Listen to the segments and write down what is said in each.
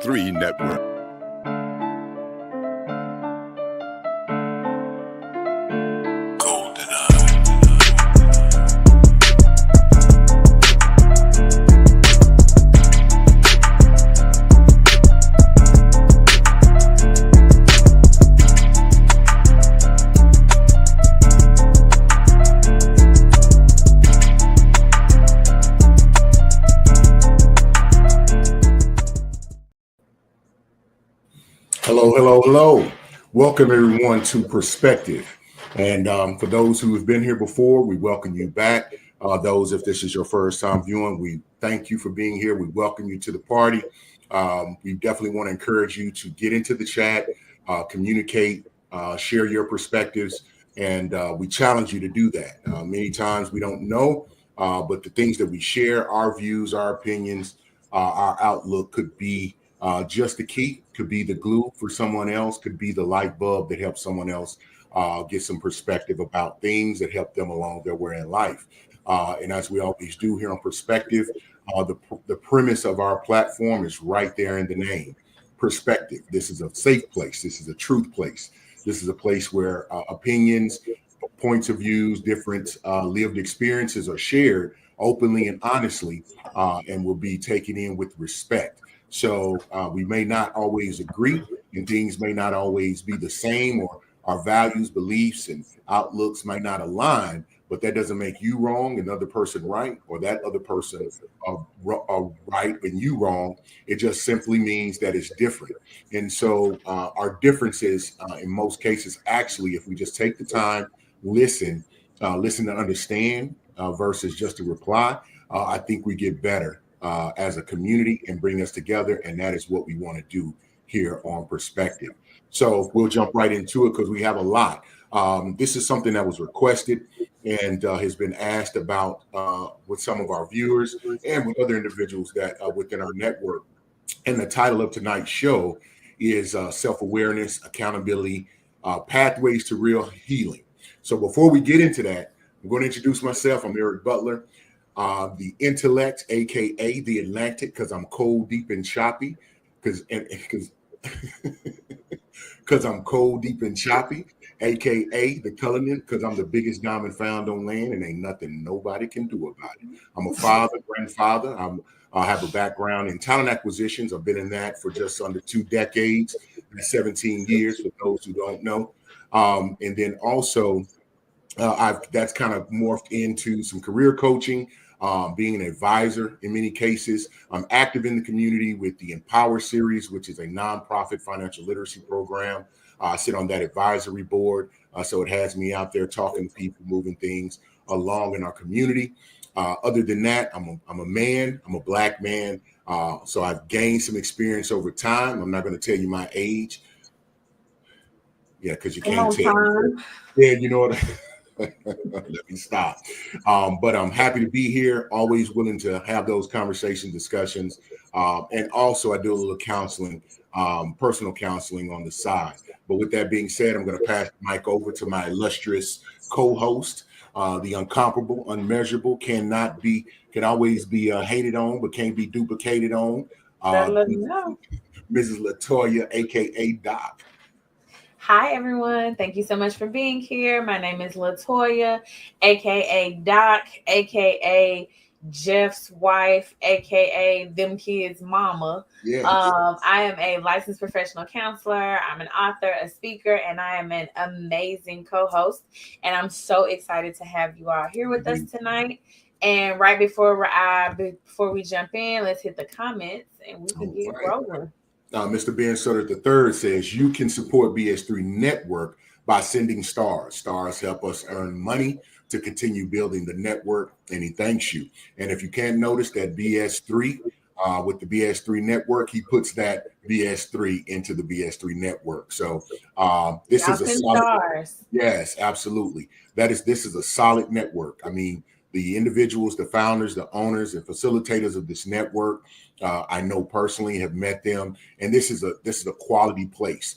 BS3 Network. Hello. Welcome everyone to Perspective. And for those who have been here before, we welcome you back. Those, if this is your first time viewing, we thank you for being here. We welcome you to the party. We definitely want to encourage you to get into the chat, communicate, share your perspectives, and we challenge you to do that. Many times we don't know, but the things that we share, our views, our opinions, our outlook could be just the key, could be the glue for someone else, could be the light bulb that helps someone else get some perspective about things that help them along their way in life. And as we always do here on Perspective, the premise of our platform is right there in the name, Perspective. This is a safe place. This is a truth place. This is a place where opinions, points of views, different lived experiences are shared openly and honestly, and will be taken in with respect. So we may not always agree, and things may not always be the same, or our values, beliefs, and outlooks might not align, but that doesn't make you wrong, another person right, or that other person right and you wrong. It just simply means that it's different. And so our differences, in most cases, actually, if we just take the time, listen to understand versus just to reply, I think we get better as a community and bring us together. And that is what we want to do here on Perspective. So we'll jump right into it because we have a lot. This is something that was requested and has been asked about with some of our viewers and with other individuals that within our network. And the title of tonight's show is Self-Awareness, Accountability, Pathways to Real Healing. So before we get into that, I'm going to introduce myself. I'm Eric Butler. The intellect, aka the Atlantic, because I'm cold, deep, and choppy. Because I'm cold, deep, and choppy, aka the Cullinan, because I'm the biggest diamond found on land, and ain't nothing nobody can do about it. I'm a father, grandfather. I have a background in talent acquisitions. I've been in that for just under 2 decades, 17 years for those who don't know. And then also, that's kind of morphed into some career coaching, being an advisor in many cases. I'm active in the community with the Empower series, which is a nonprofit financial literacy program. I sit on that advisory board, so it has me out there talking to people, moving things along in our community. Other than that, I'm a man. I'm a Black man, so I've gained some experience over time. I'm not going to tell you my age. Yeah, because you can't tell. Yeah, you know what? Let me stop. But I'm happy to be here, always willing to have those conversation discussions. And also I do a little counseling, personal counseling on the side. But with that being said, I'm going to pass the mic over to my illustrious co-host, the incomparable, unmeasurable, can always be hated on, but can't be duplicated on. Mrs. Latoya, aka Doc. Hi, everyone. Thank you so much for being here. My name is Latoya, a.k.a. Doc, a.k.a. Jeff's wife, a.k.a. them kids' mama. Yes. I am a licensed professional counselor. I'm an author, a speaker, and I am an amazing co-host. And I'm so excited to have you all here with us tonight. And right before we jump in, let's hit the comments and we can get rolling. Mr. Ben Sutter III says, you can support BS3 Network by sending stars. Stars help us earn money to continue building the network, and he thanks you. And if you can't notice that BS3, with the BS3 Network, he puts that BS3 into the BS3 Network. So this is a solid stars. Yes, absolutely. This is a solid network. I mean, the individuals, the founders, the owners, and facilitators of this network, I know personally, have met them, and this is a quality place.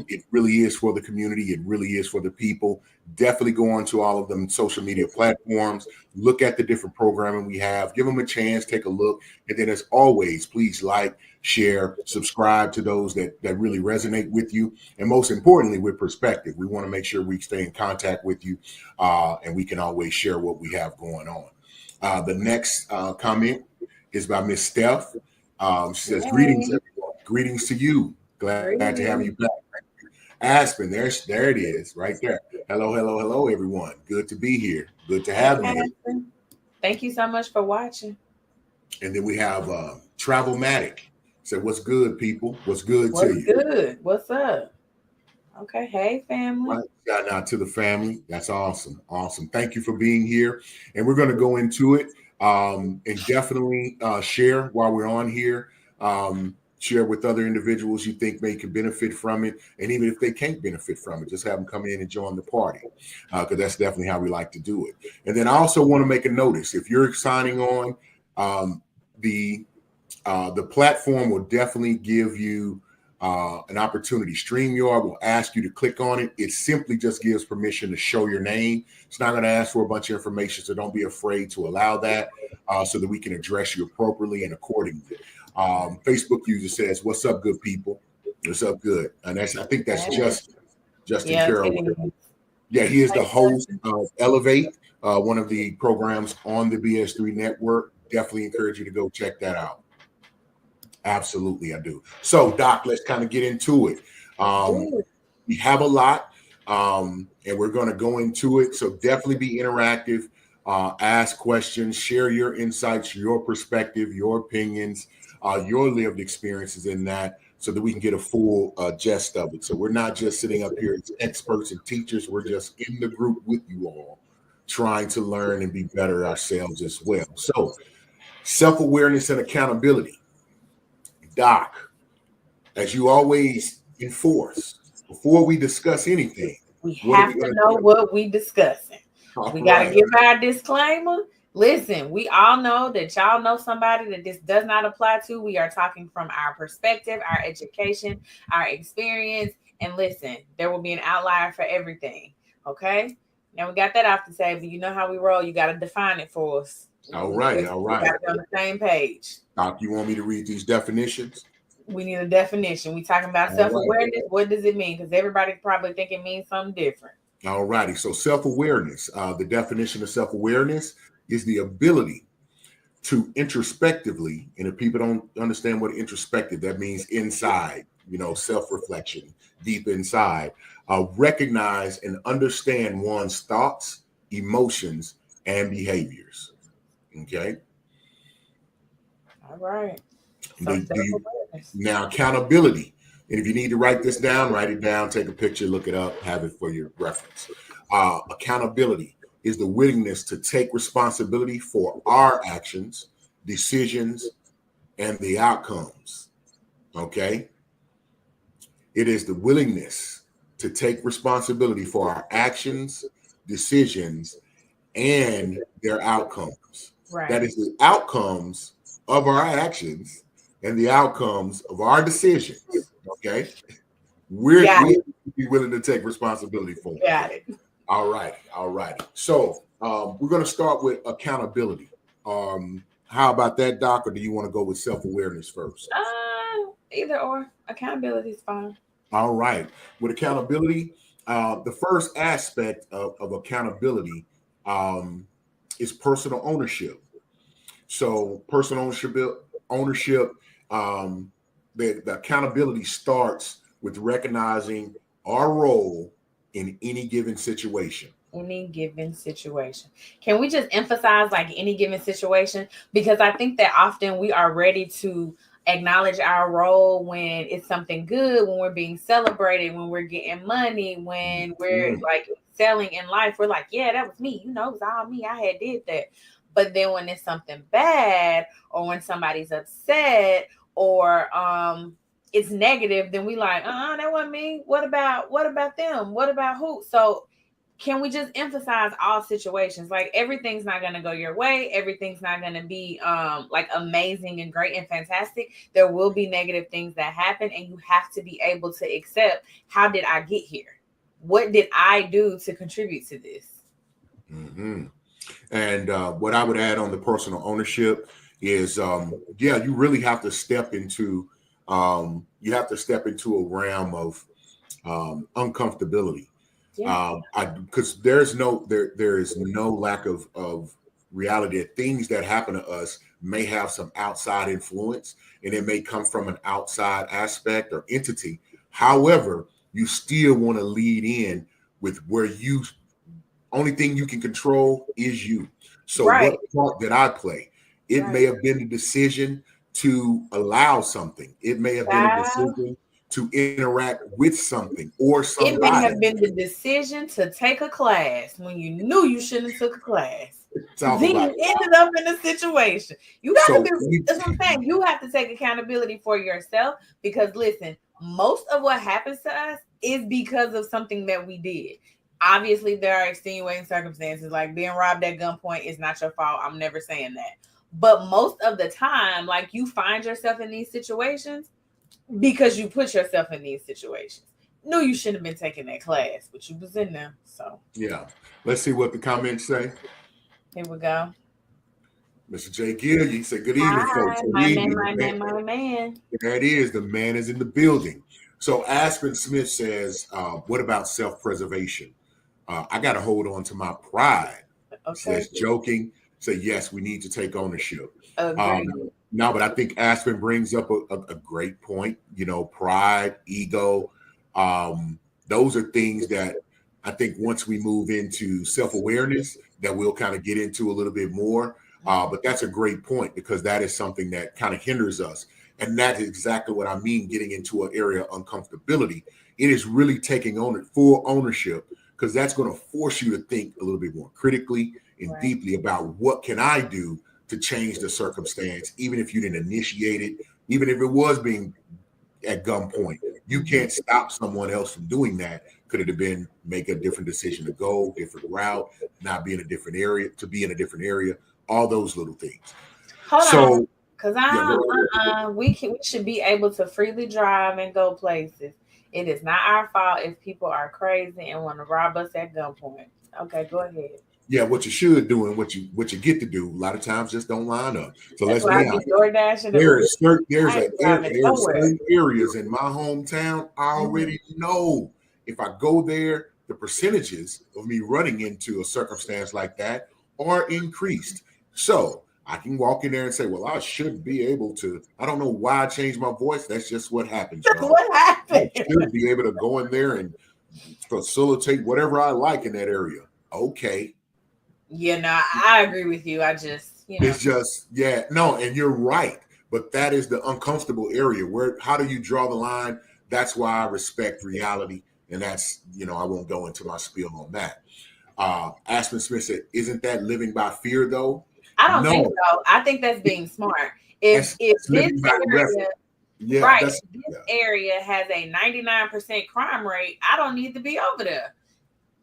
It really is for the community. It really is for the people. Definitely go on to all of them social media platforms. Look at the different programming we have. Give them a chance. Take a look. And then, as always, please like, share, subscribe to those that really resonate with you, and most importantly, with perspective. We want to make sure we stay in contact with you, and we can always share what we have going on. The next comment is by Miss Steph. She says, "Greetings, Hey, everyone. Greetings to you. Glad to have you back." greetings. Aspen, there it is, right there. Hello, hello, hello, everyone. Good to be here. Good to Hey, have you here. Aspen. Thank you so much for watching. And then we have Travelmatic. So what's good, people? What's good to What's you? good? What's up? Okay. Hey, family. Right. Shout out to the family. That's awesome. Awesome. Thank you for being here. And we're going to go into it and definitely share while we're on here. Share with other individuals you think may could benefit from it. And even if they can't benefit from it, just have them come in and join the party, because that's definitely how we like to do it. And then I also want to make a notice. If you're signing on, um, the platform will definitely give you an opportunity. StreamYard will ask you to click on it. It simply just gives permission to show your name. It's not going to ask for a bunch of information, so don't be afraid to allow that, so that we can address you appropriately and accordingly. Facebook user says, "What's up, good people? What's up, good?" And I think that's Justin Yes, it Carroll. is. Yeah, he is the Hey, host Justin. of Elevate, one of the programs on the BS3 network. Definitely encourage you to go check that out. Absolutely, I do. So, Doc, let's kind of get into it. Let's Um, do it. we have a lot, and we're going to go into it. So, definitely be interactive, ask questions, share your insights, your perspective, your opinions, your lived experiences in that, so that we can get a full gist of it. So, we're not just sitting up here as experts and teachers, we're just in the group with you all, trying to learn and be better ourselves as well. So, self awareness and accountability. Doc, as you always enforce, before we discuss anything, We what are have we to going to know do? what we discussing. All We got to right. give our disclaimer. Listen, we all know that y'all know somebody that this does not apply to. We are talking from our perspective, our education, our experience. And listen, there will be an outlier for everything. Okay? Now we got that off the table. You know how we roll. You got to define it for us. All righty. We All got right. to be on the same page. Doc, you want me to read these definitions? We need a definition. We talking about All right. self-awareness. What does it mean? Because everybody probably think it means something different. All righty. So, self awareness, the definition of self awareness is the ability to introspectively, and if people don't understand what introspective, that means inside, self reflection, deep inside, recognize and understand one's thoughts, emotions, and behaviors. Okay. All right. And So do you self-awareness. now accountability? And if you need to write this down, write it down, take a picture, look it up, have it for your reference. Accountability is the willingness to take responsibility for our actions, decisions, and the outcomes. Okay. It is the willingness to take responsibility for our actions, decisions, and their outcomes. That Right. is the outcomes of our actions and the outcomes of our decisions. Okay. Got We it. be willing to take responsibility for them. Got it. All right. All right. So we're going to start with accountability. How about that, Doc? Or do you want to go with self-awareness first? Either or. Accountability is fine. All right. With accountability, the first aspect of accountability um, is personal ownership. So personal ownership, um, the accountability starts with recognizing our role in any given situation. Any given situation. Can we just emphasize like any given situation? Because I think that often we are ready to acknowledge our role when it's something good, when we're being celebrated, when we're getting money, when we're Mhm. like selling in life. We're like, yeah, that was me. It was all me. I had did that. But then when it's something bad or when somebody's upset or it's negative, then we like, that wasn't me. What about them? What about who? So can we just emphasize all situations? Like everything's not going to go your way, everything's not going to be like amazing and great and fantastic. There will be negative things that happen, and you have to be able to accept, how did I get here? What did I do to contribute to this? Mhm. And what I would add on the personal ownership is, yeah, you really have to step into you have to step into a realm of uncomfortability. Yeah. Because there is no lack of reality that things that happen to us may have some outside influence, and it may come from an outside aspect or entity. However, you still want to lead in with where you only thing you can control is you. So Right. what part did I play? It may Right. have been the decision to allow something. It may have been a Child, decision to interact with something or it may somebody. have been the decision to take a class when you knew you shouldn't have took a class. Talk Then about you it. ended up in a situation. You got to So be, that's what I'm saying. You have to take accountability for yourself because listen, most of what happens to us is because of something that we did. Obviously, there are extenuating circumstances like being robbed at gunpoint is not your fault. I'm never saying that. But most of the time, like you find yourself in these situations because you put yourself in these situations. No, you shouldn't have been taking that class, but you was in there. So yeah, let's see what the comments say. here we go. Mr. J. Gill, you said good evening, folks. Hi, Good my man, evening. my man, my man. There it is. The man is in the building. So Aspen Smith says, what about self-preservation? I got to hold on to my pride. Okay. Says joking. Say yes, we need to take ownership. Um, Agree. no, but I think Aspen brings up a great point. You know, pride, ego. Those are things that I think once we move into self-awareness, that we'll kind of get into a little bit more. But that's a great point because that is something that kind of hinders us. And that is exactly what I mean, getting into an area of uncomfortability. It is really taking on it full ownership because that's going to force you to think a little bit more critically and Right. deeply about what can I do to change the circumstance, even if you didn't initiate it, even if it was being at gunpoint. You can't stop someone else from doing that. Could it have been make a different decision to go, different route, not be in a different area, to be in a different area, all those little things. Hold on, So cause yeah, go ahead. we should be able to freely drive and go places. It is not our fault if people are crazy and want to rob us at gunpoint. Okay, go ahead. Yeah, what you should do and what you get to do a lot of times just don't line up. So That's let's why I be be honest. door dashing and There Uber. is certain I ain't driving there's nowhere. certain areas in my hometown I Mhm. already know if I go there, the percentages of me running into a circumstance like that are increased. So I can walk in there and say, well, I should be able to. I don't know why I changed my voice. That's just what happens, That's y'all. what I happened. should be able to go in there and facilitate whatever I like in that area. Okay. Yeah, no, I agree with you. I just, It's just, yeah, no, and you're right. But that is the uncomfortable area. Where how do you draw the line? That's why I respect reality. And that's, I won't go into my spiel on that. Aspen Smith said, isn't that living by fear though? I don't think No, so. I think that's being smart. If that's this living by reference. area, Yeah, right, that's if this yeah. area has a 99% crime rate, I don't need to be over there.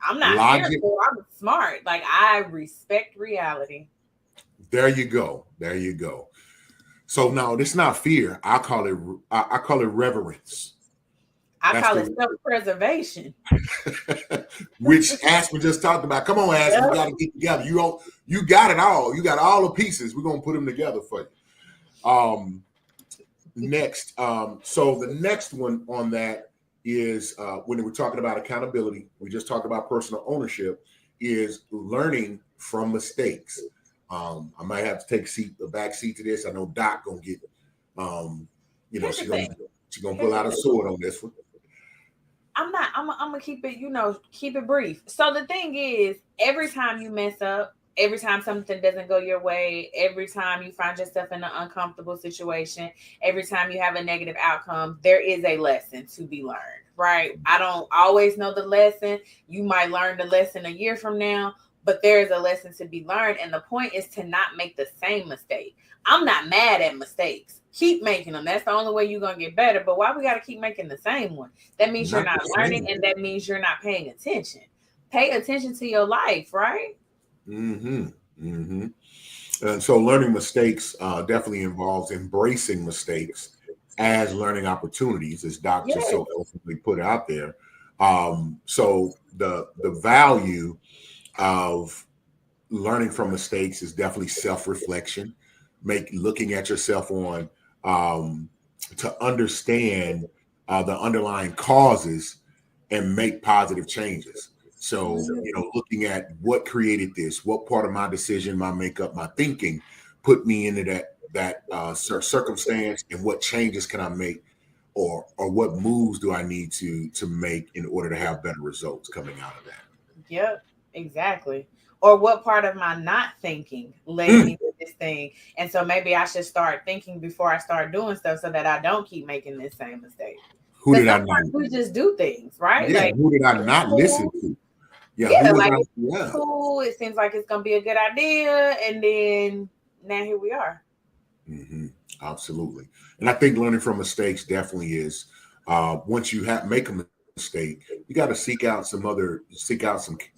I'm not Logic. fearful. I'm smart. Like I respect reality. There you go. There you go. So no, it's not fear. I call it reverence. I That's call it the self-preservation. which Aspen just talked about. Come on, Aspen, we Yep. got to get together. You got it all. You got all the pieces. We're gonna put them together for you. Next, so the next one on that is when we're talking about accountability. We just talked about personal ownership. Is learning from mistakes. I might have to take a back seat to this. I know Doc gonna get, um, Here's the thing. she gonna Here's pull the out a thing. sword on this one. I'm not. I'm gonna keep it. Keep it brief. So the thing is, every time you mess up, every time something doesn't go your way, every time you find yourself in an uncomfortable situation, every time you have a negative outcome, there is a lesson to be learned. Right? I don't always know the lesson. You might learn the lesson a year from now, but there is a lesson to be learned, and the point is to not make the same mistake. I'm not mad at mistakes. Keep making them. That's the only way you're gonna get better. But why we gotta keep making the same one? That means you're Not not the learning, same. and that means you're not paying attention. Pay attention to your life, right? Mm-hmm. Mm-hmm. And so learning mistakes definitely involves embracing mistakes as learning opportunities, as Doc just Yes. so eloquently put out there. So the value of learning from mistakes is definitely self-reflection, make looking at yourself on um, to understand the underlying causes and make positive changes. So, looking at what created this, what part of my decision, my makeup, my thinking put me into that circumstance, and what changes can I make, or what moves do I need to make in order to have better results coming out of that. Yep, exactly. Or what part of my not thinking led Mm, me to this thing? And so maybe I should start thinking before I start doing stuff so that I don't keep making this same mistake. who Because did I not? sometimes we just do things, right? Yeah, Like, who did I it's not listen cool. to? Yeah, who Yeah, was like I? it's Yeah. cool. It seems like it's gonna be a good idea, and then now here we are. hmm Absolutely. And I think learning from mistakes definitely is once you have make a mistake, you got to seek out some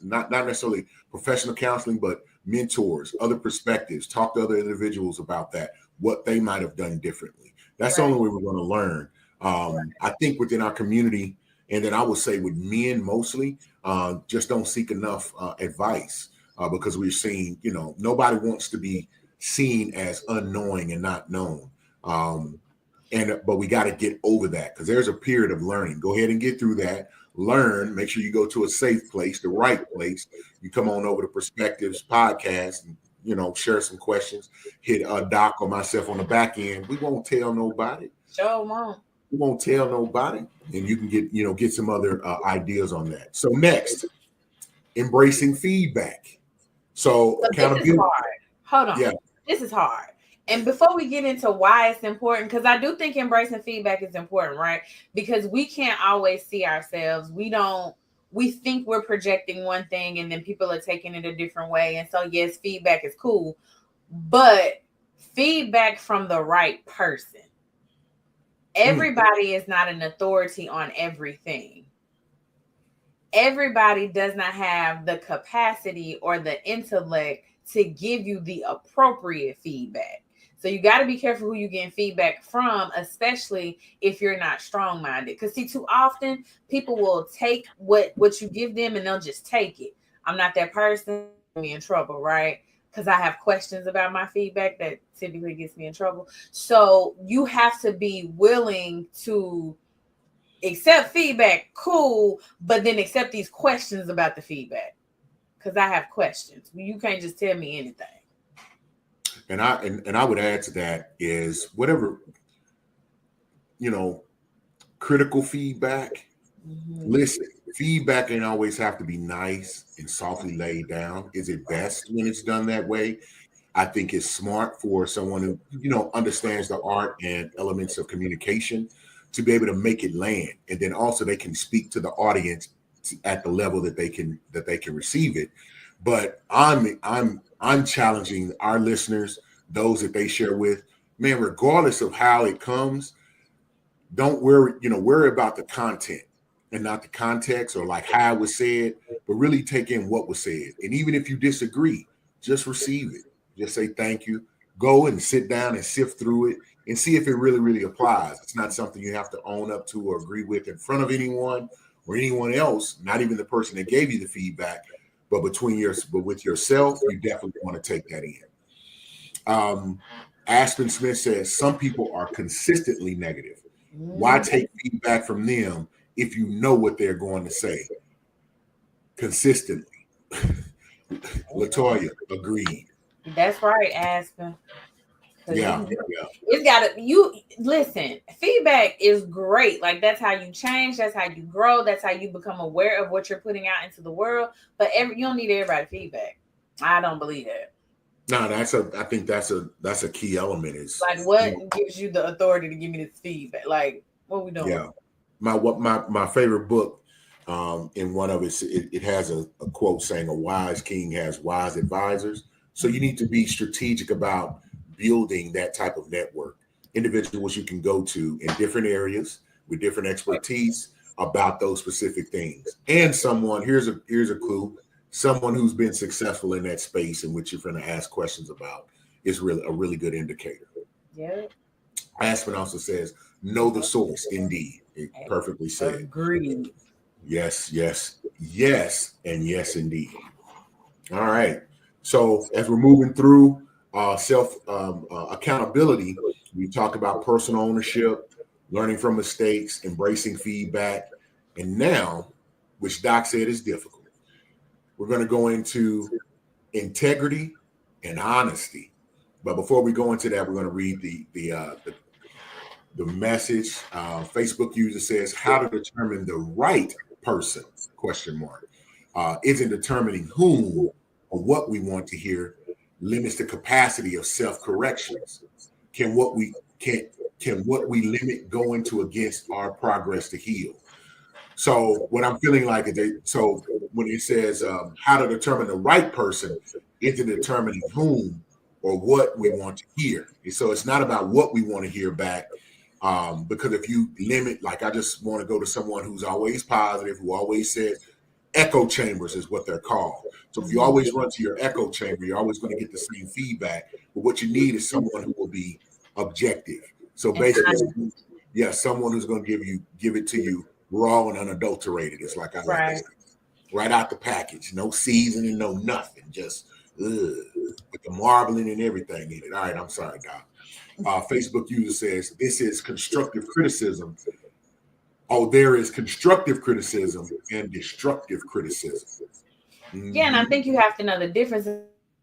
not necessarily professional counseling, but mentors, other perspectives, talk to other individuals about that, what they might have done differently. That's the Right. only way we're going to learn. I think within our community, and then I would say with men mostly, just don't seek enough advice because we're seeing, nobody wants to be seen as unknowing and not known. Um, but we got to get over that because there's a period of learning. Go ahead and get through that. Learn. Make sure you go to a safe place, the right place. You come on over to Perspectives Podcast and share some questions. Hit Doc or myself on the back end. We won't tell nobody. Show won't. We won't tell nobody, and you can get some other ideas on that. So next, embracing feedback. So So this is accountability. hard. Hold on. Yeah. This is hard. And before we get into why it's important, because I do think embracing feedback is important, right? Because we can't always see ourselves. We think we're projecting one thing and then people are taking it a different way. And so, yes, feedback is cool, but feedback from the right person. Mm. Everybody is not an authority on everything. Everybody does not have the capacity or the intellect to give you the appropriate feedback. So you got to be careful who you're getting feedback from, especially if you're not strong minded. Because see, too often people will take what you give them and they'll just take it. I'm not that person. Me in trouble, right? Because I have questions about my feedback that typically gets me in trouble. So you have to be willing to accept feedback, cool, but then accept these questions about the feedback because I have questions. You can't just tell me anything. And I would add to that is whatever, you know, critical feedback. Mm-hmm. Listen, feedback ain't always have to be nice and softly laid down. Is it best when it's done that way? I think it's smart for someone who, understands the art and elements of communication to be able to make it land. And then also they can speak to the audience at the level that they can receive it. But I'm challenging our listeners, those that they share with, man, regardless of how it comes, don't worry about the content and not the context or like how it was said, but really take in what was said. And even if you disagree, just receive it. Just say thank you. Go and sit down and sift through it and see if it really, really applies. It's not something you have to own up to or agree with in front of anyone or anyone else, not even the person that gave you the feedback, but with yourself, you definitely want to take that in. Um, Aspen Smith says some people are consistently negative. Why Mm-hmm. take feedback from them if you know what they're going to say consistently? Latoya agreed. That's right, Aspen. Cause Yeah, yeah. it's gotta you listen. Feedback is great. Like that's how you change. That's how you grow. That's how you become aware of what you're putting out into the world. But you don't need everybody feedback. I don't believe that. No, I think that's a key element is, Like, what gives you the authority to give me this feedback? Like, what we doing? yeah. My favorite book, in one of it has a quote saying a wise king has wise advisors. So you need to be strategic about building that type of network, individuals you can go to in different areas with different expertise about those specific things. And someone, here's a clue, someone who's been successful in that space in which you're going to ask questions about is really a really good indicator. Yeah. Aspen also says, know the source. Indeed. It perfectly said. Agreed. Yes, yes, yes, and yes, indeed. All right. So as we're moving through self accountability, we talk about personal ownership. learning from mistakes, embracing feedback. And now, which Doc said is difficult, we're going to go into integrity and honesty. But before we go into that, we're going to read the message. Facebook user says, "How to determine the right person?" Question mark. Isn't determining whom or what we want to hear limits the capacity of self-corrections. Can what we can what we limit go into against our progress to heal? So what I'm feeling like is so when it says how to determine the right person, isn't determining whom or what we want to hear. And so it's not about what we want to hear back. Because if you limit, like I just want to go to someone who's always positive, who always says echo chambers is what they're called. So if you always run to your echo chamber, you're always going to get the same feedback. But what you need is someone who will be objective. So basically, yeah, someone who's going to give it to you raw and unadulterated. It's like I like to say, right out the package, no seasoning, no nothing, just with the marbling and everything in it. All right, I'm sorry, Doc. Facebook user says this is constructive criticism. Oh, there is constructive criticism and destructive criticism. Yeah, and I think you have to know the difference.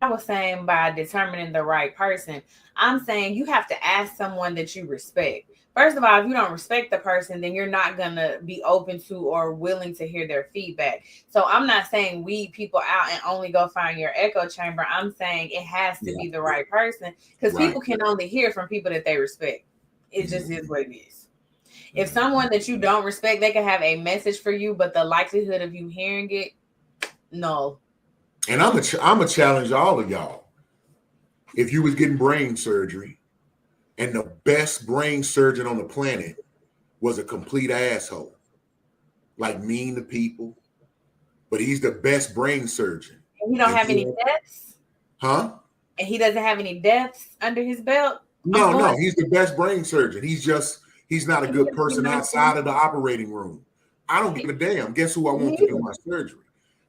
I was saying by determining the right person, I'm saying you have to ask someone that you respect. First of all, if you don't respect the person, then you're not going to be open to or willing to hear their feedback. So I'm not saying weed people out and only go find your echo chamber. I'm saying it has to be the right person, because people can only hear from people that they respect. It just is what it is. If someone that you don't respect, they can have a message for you, but the likelihood of you hearing it, no. And I'm a challenge all of y'all. If you was getting brain surgery and the best brain surgeon on the planet was a complete asshole, like mean to people, but he's the best brain surgeon. And he don't have any deaths? Huh? And he doesn't have any deaths under his belt? No, he's the best brain surgeon. He's not a good person outside of the operating room. I don't give a damn. Guess who I want to do my surgery?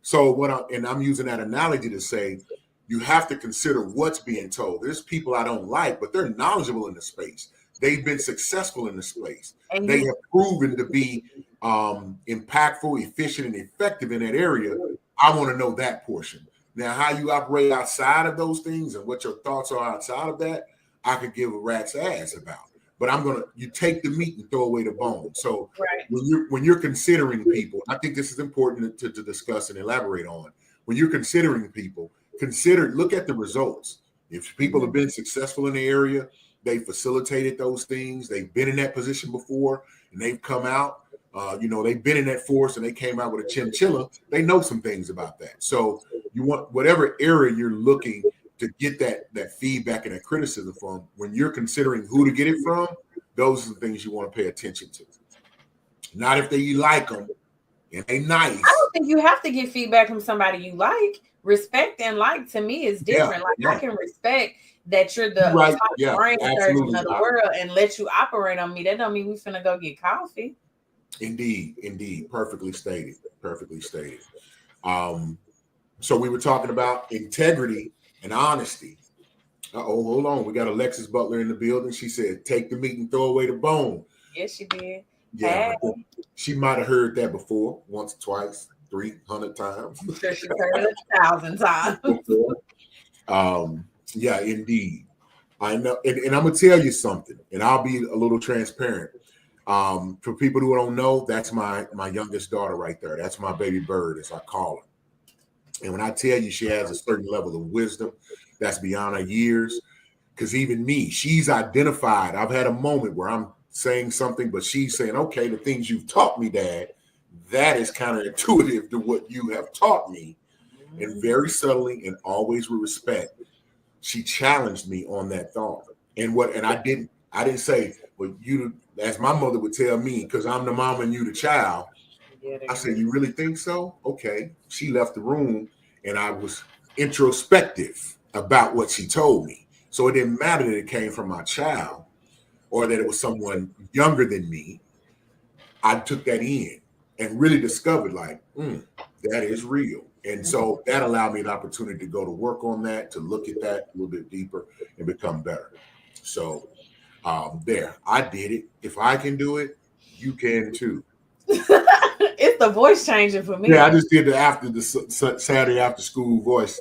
So I'm using that analogy to say you have to consider what's being told. There's people I don't like, but they're knowledgeable in the space. They've been successful in the space. They have proven to be impactful, efficient, and effective in that area. I want to know that portion. Now, how you operate outside of those things and what your thoughts are outside of that, I could give a rat's ass about. But you take the meat and throw away the bone. So when you're considering people, I think this is important to discuss and elaborate on. When you're considering people, look at the results. If people have been successful in the area, they facilitated those things, they've been in that position before, and they've come out. They've been in that force and they came out with a chinchilla. They know some things about that. So you want whatever area you're looking to get that feedback and that criticism from, when you're considering who to get it from, those are the things you want to pay attention to. Not if you like them and they nice. I don't think you have to get feedback from somebody you like. Respect and like to me is different. I can respect that you're the top brain surgeon of the world and let you operate on me. That don't mean we finna go get coffee. Indeed. Perfectly stated. So we were talking about integrity and honesty. Hold on. We got Alexis Butler in the building. She said, take the meat and throw away the bone. Yes, she did. Yeah, she might have heard that before, once, twice, 300 times. I'm sure she's heard it 1,000 times. Yeah, indeed. I know. And I'm going to tell you something, and I'll be a little transparent. For people who don't know, that's my youngest daughter right there. That's my baby bird, as I call her. And when I tell you she has a certain level of wisdom that's beyond her years, because even me, she's identified. I've had a moment where I'm saying something, but she's saying, okay, the things you've taught me, Dad, that is counterintuitive to what you have taught me. And very subtly and always with respect, she challenged me on that thought. And I didn't say, well, you, as my mother would tell me, because I'm the mom and you the child. I said, you really think so? Okay. She left the room and I was introspective about what she told me. So it didn't matter that it came from my child or that it was someone younger than me. I took that in and really discovered that is real. And so that allowed me an opportunity to go to work on that, to look at that a little bit deeper and become better. So There, I did it. If I can do it, you can too. It's the voice changing for Yeah, I me. just did the Saturday after school voice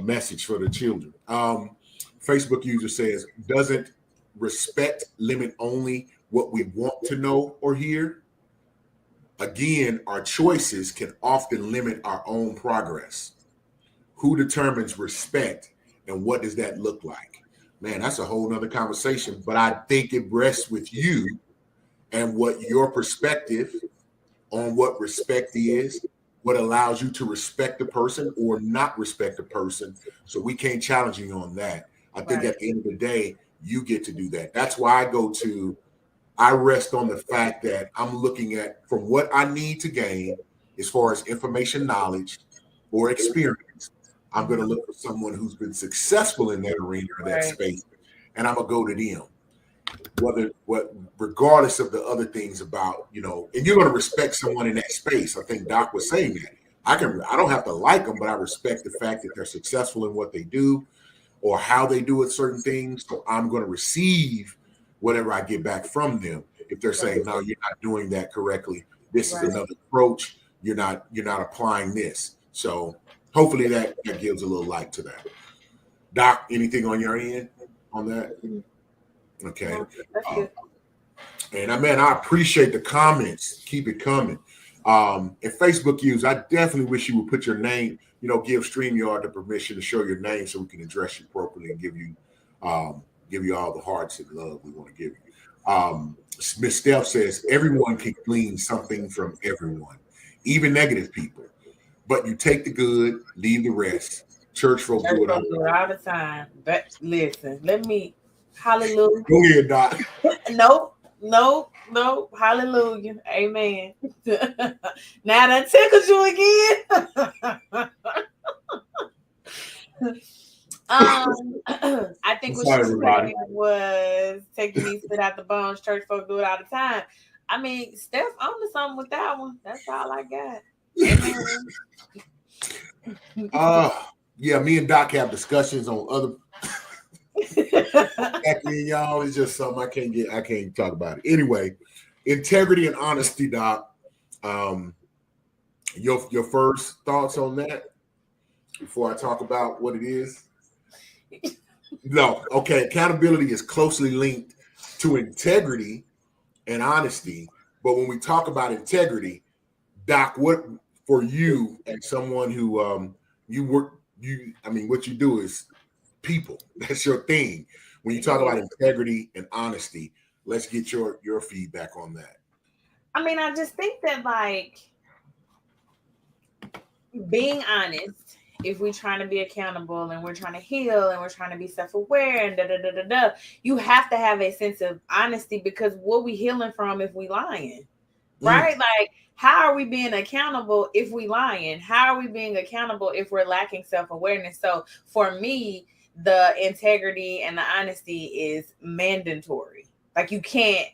message for the children. Facebook user says, doesn't respect limit only what we want to know or hear? Again, our choices can often limit our own progress. Who determines respect and what does that look like? Man, that's a whole nother conversation, but I think it rests with you and what your perspective on what respect is, what allows you to respect a person or not respect a person. So we can't challenge you on that. I think Right. at the end of the day, you get to do that. That's why I rest on the fact that I'm looking at from what I need to gain as far as information, knowledge, or experience. I'm going to look for someone who's been successful in that arena or that Right. space, and I'm gonna go to them whether what regardless of the other things about and you're going to respect someone in that space. I think Doc was saying that I don't have to like them, but I respect the fact that they're successful in what they do or how they do it certain things, so I'm going to receive whatever I get back from them. If they're saying Right. no, you're not doing that correctly, this is Right. another approach, you're not applying this. So hopefully that gives a little light to that. Doc, anything on your end on that? Okay. No, that's uh, good. And I appreciate the comments. Keep it coming. And Facebook use, I definitely wish you would put your name, give StreamYard the permission to show your name so we can address you appropriately and give you all the hearts and love we want to give you. Miss Steph says everyone can glean something from everyone, even negative people. But you take the good, leave the rest. Church folk Church do it all. folks do it all the time. But listen, let me hallelujah. Go ahead, Doc. Nope, nope, nope. Hallelujah. Amen. Now that tickles you again. I I'm think what she sorry, everybody. said was taking these spit out the bones. Church folk do it all the time. I mean, Steph onto something with that one. That's all I got. Amen. Uh, yeah, me and Doc have discussions on other acting, y'all. It's just something I can't talk about it. Anyway, integrity and honesty, Doc. Um, your first thoughts on that before I talk about what it is? No, okay. Accountability is closely linked to integrity and honesty. But when we talk about integrity, Doc, what for you and someone who you work what you do is people. That's your thing. When you talk about integrity and honesty, let's get your feedback on that. I mean, I just think that like being honest, if we're trying to be accountable and we're trying to heal and we're trying to be self-aware and da da da da da, you have to have a sense of honesty because what we healing from if we lying, right? Like, how are we being accountable if we lying? How are we being accountable if we're lacking self-awareness? So for me, the integrity and the honesty is mandatory. Like you can't.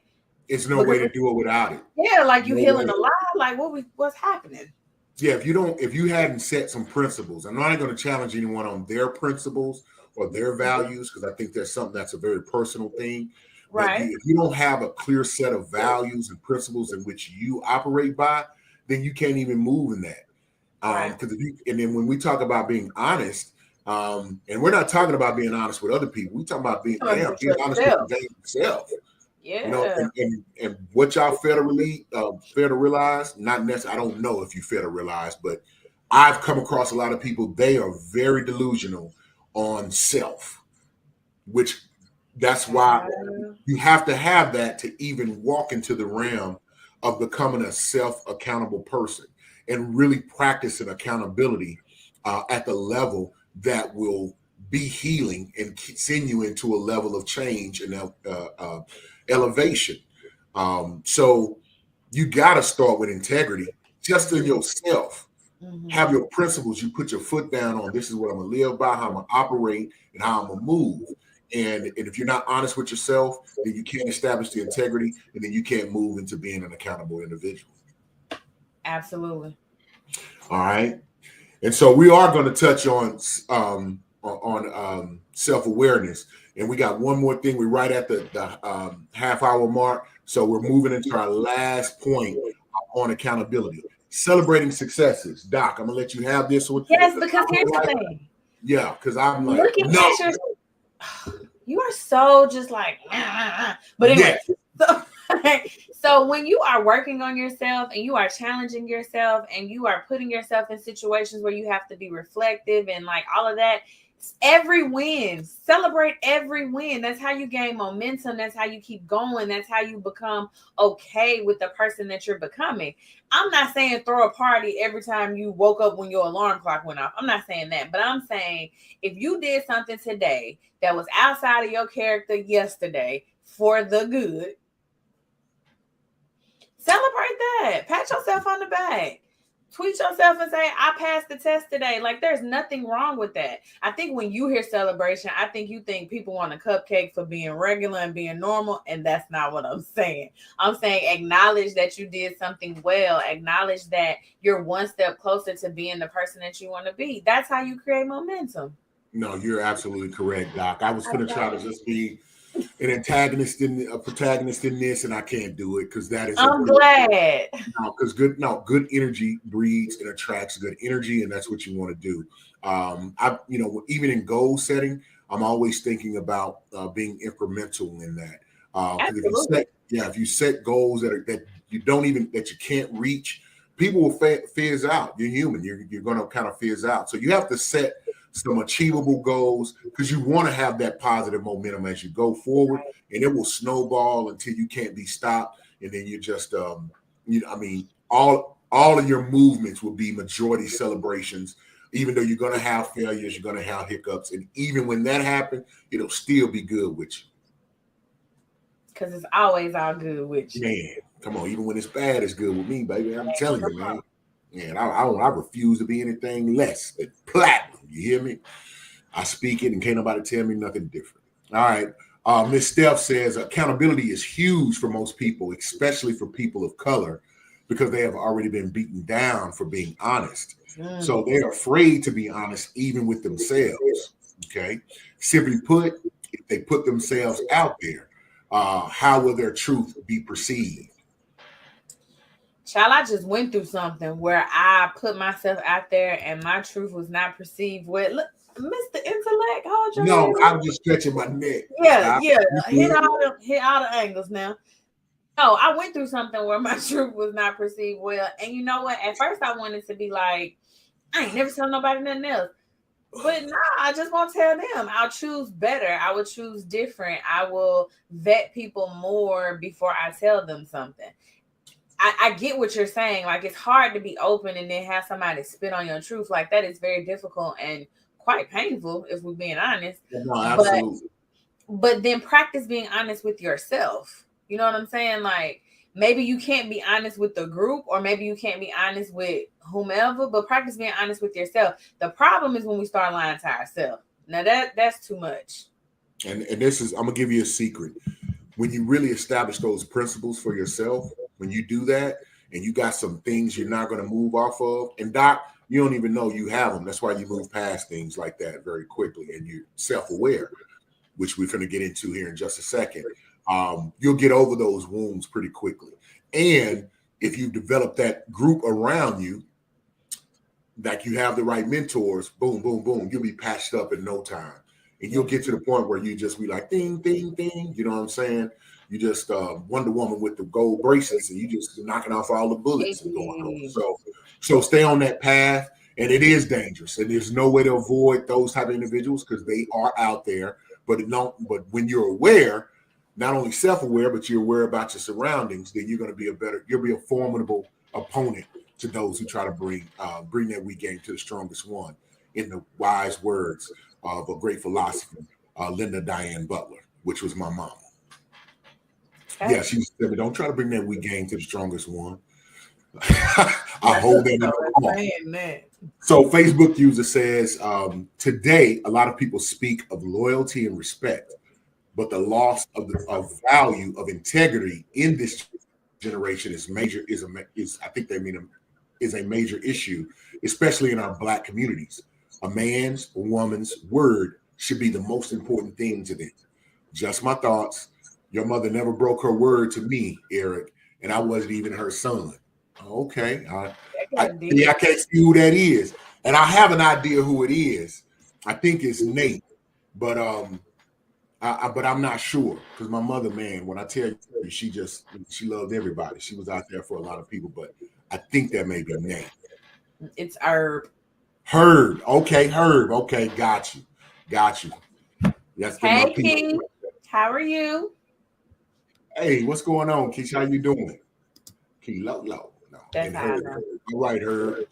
It's no way to do it without it. Yeah, like you No healing way. a lie. Like what's happening? Yeah, if you hadn't set some principles, I'm not going to challenge anyone on their principles or their values because I think that's a very personal thing. But Right. if you don't have a clear set of values and principles in which you operate by, then you can't even move in that. Right. Because and then when we talk about being honest, and we're not talking about being honest with other people, we talking about being With being honest with your yourself. damn self. Yeah. And what y'all fail to realize, not necessarily, I don't know if you fail to realize, but I've come across a lot of people, they are very delusional on self, which that's why you have to have that to even walk into the realm of becoming a self-accountable person and really practicing accountability at the level that will be healing and send you into a level of change and elevation. So you got to start with integrity just in yourself. Have your principles. You put your foot down on this is what I'm going to live by, how I'm going to operate, and how I'm going to move. And if you're not honest with yourself, then you can't establish the integrity, and then you can't move into being an accountable individual. Absolutely. All right. And so we are going to touch on self-awareness, and we got one more thing. We're right at the half-hour mark, so we're moving into our last point on accountability, celebrating successes. Doc, I'm gonna let you have this one. Yes, because here's the thing. Yeah, because I'm like, looking no. at your, you are so just like, but anyway. Yes. So when you are working on yourself and you are challenging yourself and you are putting yourself in situations where you have to be reflective and like all of that, every win, celebrate every win. That's how you gain momentum. That's how you keep going. That's how you become okay with the person that you're becoming. I'm not saying throw a party every time you woke up when your alarm clock went off. I'm not saying that, but I'm saying if you did something today that was outside of your character yesterday for the good, celebrate that. Pat yourself on the back. Tweet yourself and say, I passed the test today. Like, there's nothing wrong with that. I think when you hear celebration, I think you think people want a cupcake for being regular and being normal. And that's not what I'm saying. I'm saying acknowledge that you did something well. Acknowledge that you're one step closer to being the person that you want to be. That's how you create momentum. No, you're absolutely correct, Doc. I was going to try to just be an antagonist in a protagonist in this, and I can't do it because that is. I'm glad. Because good energy breeds and attracts good energy, and that's what you want to do. Even in goal setting, I'm always thinking about being incremental in that. If you set goals that you can't reach, people will fizz out. You're human. You're going to kind of fizz out. So you have to set some achievable goals because you want to have that positive momentum as you go forward, and it will snowball until you can't be stopped, and then you just all of your movements will be majority celebrations. Even though you're going to have failures, you're going to have hiccups, and even when that happens, it'll still be good with you. Because it's always all good with you. Man, come on, even when it's bad, it's good with me, baby. I'm telling you, man. And I refuse to be anything less than platinum. You hear me? I speak it, and can't nobody tell me nothing different. All right. Miss Steph says accountability is huge for most people, especially for people of color, because they have already been beaten down for being honest. So they're afraid to be honest, even with themselves. Okay. Simply put, if they put themselves out there, how will their truth be perceived? Child, I just went through something where I put myself out there and my truth was not perceived with. Look, Mr. Intellect, hold your No, I'm just stretching my neck. Yeah. Hit all the angles now. No, I went through something where my truth was not perceived well. And you know what? At first I wanted to be like, I ain't never tell nobody nothing else. But nah, I just won't tell them. I'll choose better. I will choose different. I will vet people more before I tell them something. I get what you're saying. Like, it's hard to be open and then have somebody spit on your truth. Like, that is very difficult and quite painful, if we're being honest. No, absolutely. But then practice being honest with yourself. You know what I'm saying? Like, maybe you can't be honest with the group, or maybe you can't be honest with whomever, but practice being honest with yourself. The problem is when we start lying to ourselves. Now that's too much. And this is, I'm gonna give you a secret. When you really establish those principles for yourself, when you do that, and you got some things you're not going to move off of, and Doc, you don't even know you have them. That's why you move past things like that very quickly, and you're self-aware, which we're going to get into here in just a second. You'll get over those wounds pretty quickly. And if you develop that group around you, like you have the right mentors, boom, boom, boom, you'll be patched up in no time. And you'll get to the point where you just be like, ding, ding, ding. You know what I'm saying? You just Wonder Woman with the gold bracelets, and you just knocking off all the bullets and going on. So stay on that path, and it is dangerous, and there's no way to avoid those type of individuals because they are out there. But when you're aware, not only self-aware, but you're aware about your surroundings, then you'll be a formidable opponent to those who try to bring that weak game to the strongest one. In the wise words of a great philosopher, Linda Diane Butler, which was my mama. Okay. Yeah, she said, don't try to bring that weak game to the strongest one. I hold that in the So Facebook user says, today, a lot of people speak of loyalty and respect, but the loss of value of integrity in this generation is a major issue, especially in our Black communities. A man's or woman's word should be the most important thing to them. Just my thoughts. Your mother never broke her word to me, Eric, and I wasn't even her son. Okay. I can't see who that is. And I have an idea who it is. I think it's Nate, but but I'm not sure because my mother, man, when I tell you, she loved everybody. She was out there for a lot of people, but I think that may be Nate. It's Herb. Herb. Okay, Herb. Okay, got you. Got you. That's the my Hey, people. King. How are you? Hey, what's going on, Keisha? How you doing? Kilo, low. No, That's and how I Herb. know. All right, Herb.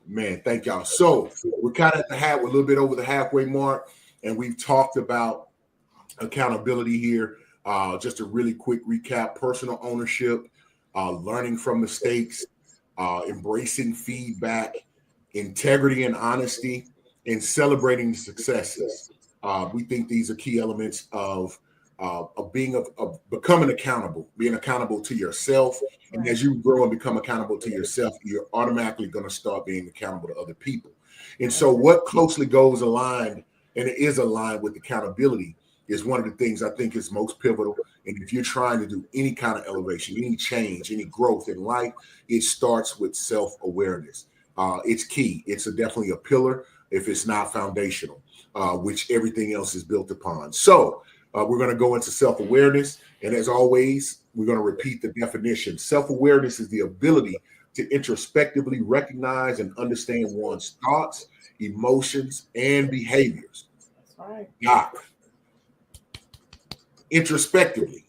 Man, thank y'all. So we're kind of a little bit over the halfway mark, and we've talked about accountability here. Just a really quick recap: personal ownership, learning from mistakes, embracing feedback, integrity and honesty, and celebrating successes. We think these are key elements of becoming accountable, being accountable to yourself. And as you grow and become accountable to yourself, you're automatically going to start being accountable to other people. And so, what closely goes aligned, and it is aligned with accountability, is one of the things I think is most pivotal. And if you're trying to do any kind of elevation, any change, any growth in life, it starts with self-awareness. It's key. It's definitely a pillar if it's not foundational, which everything else is built upon. So we're going to go into self-awareness. And as always, we're going to repeat the definition. Self-awareness is the ability to introspectively recognize and understand one's thoughts, emotions, and behaviors. That's right. Doc, introspectively,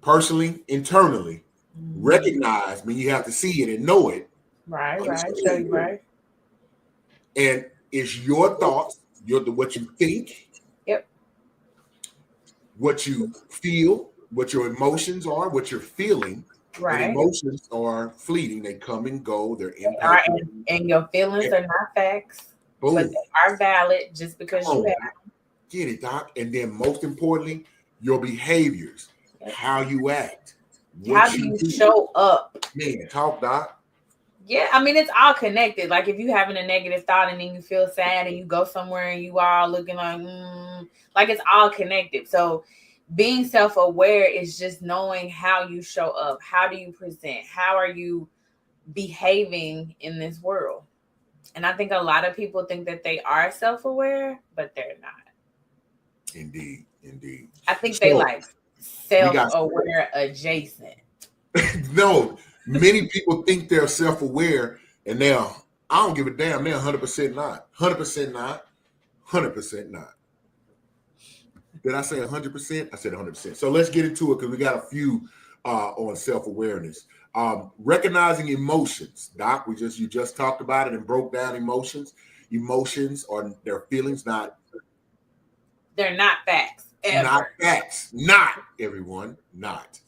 personally, internally, recognize, I mean, you have to see it and know it. Right. Show you right. And it's your thoughts, what you think, Yep. what you feel, what your emotions are, what you're feeling. Right. And emotions are fleeting. They come and go. They're impacted. And your feelings are not facts, boom, but they are valid just because you have them. Get it, Doc. And then most importantly, your behaviors, how you act. How do you show up? Man, talk, Doc. Yeah, I mean, it's all connected. Like if you having a negative thought and then you feel sad and you go somewhere and you all looking like it's all connected. So being self-aware is just knowing how you show up. How do you present? How are you behaving in this world? And I think a lot of people think that they are self-aware, but they're not. Indeed. I think they like self-aware adjacent. No, many people think they're self-aware and I don't give a damn. They're 100% not. 100% not. 100% not. Did I say 100%? I said 100%. So let's get into it because we got a few on self-awareness. Recognizing emotions, Doc. You just talked about it and broke down emotions. Emotions are their feelings, they're not facts. Ever. Not facts. Not everyone. Not.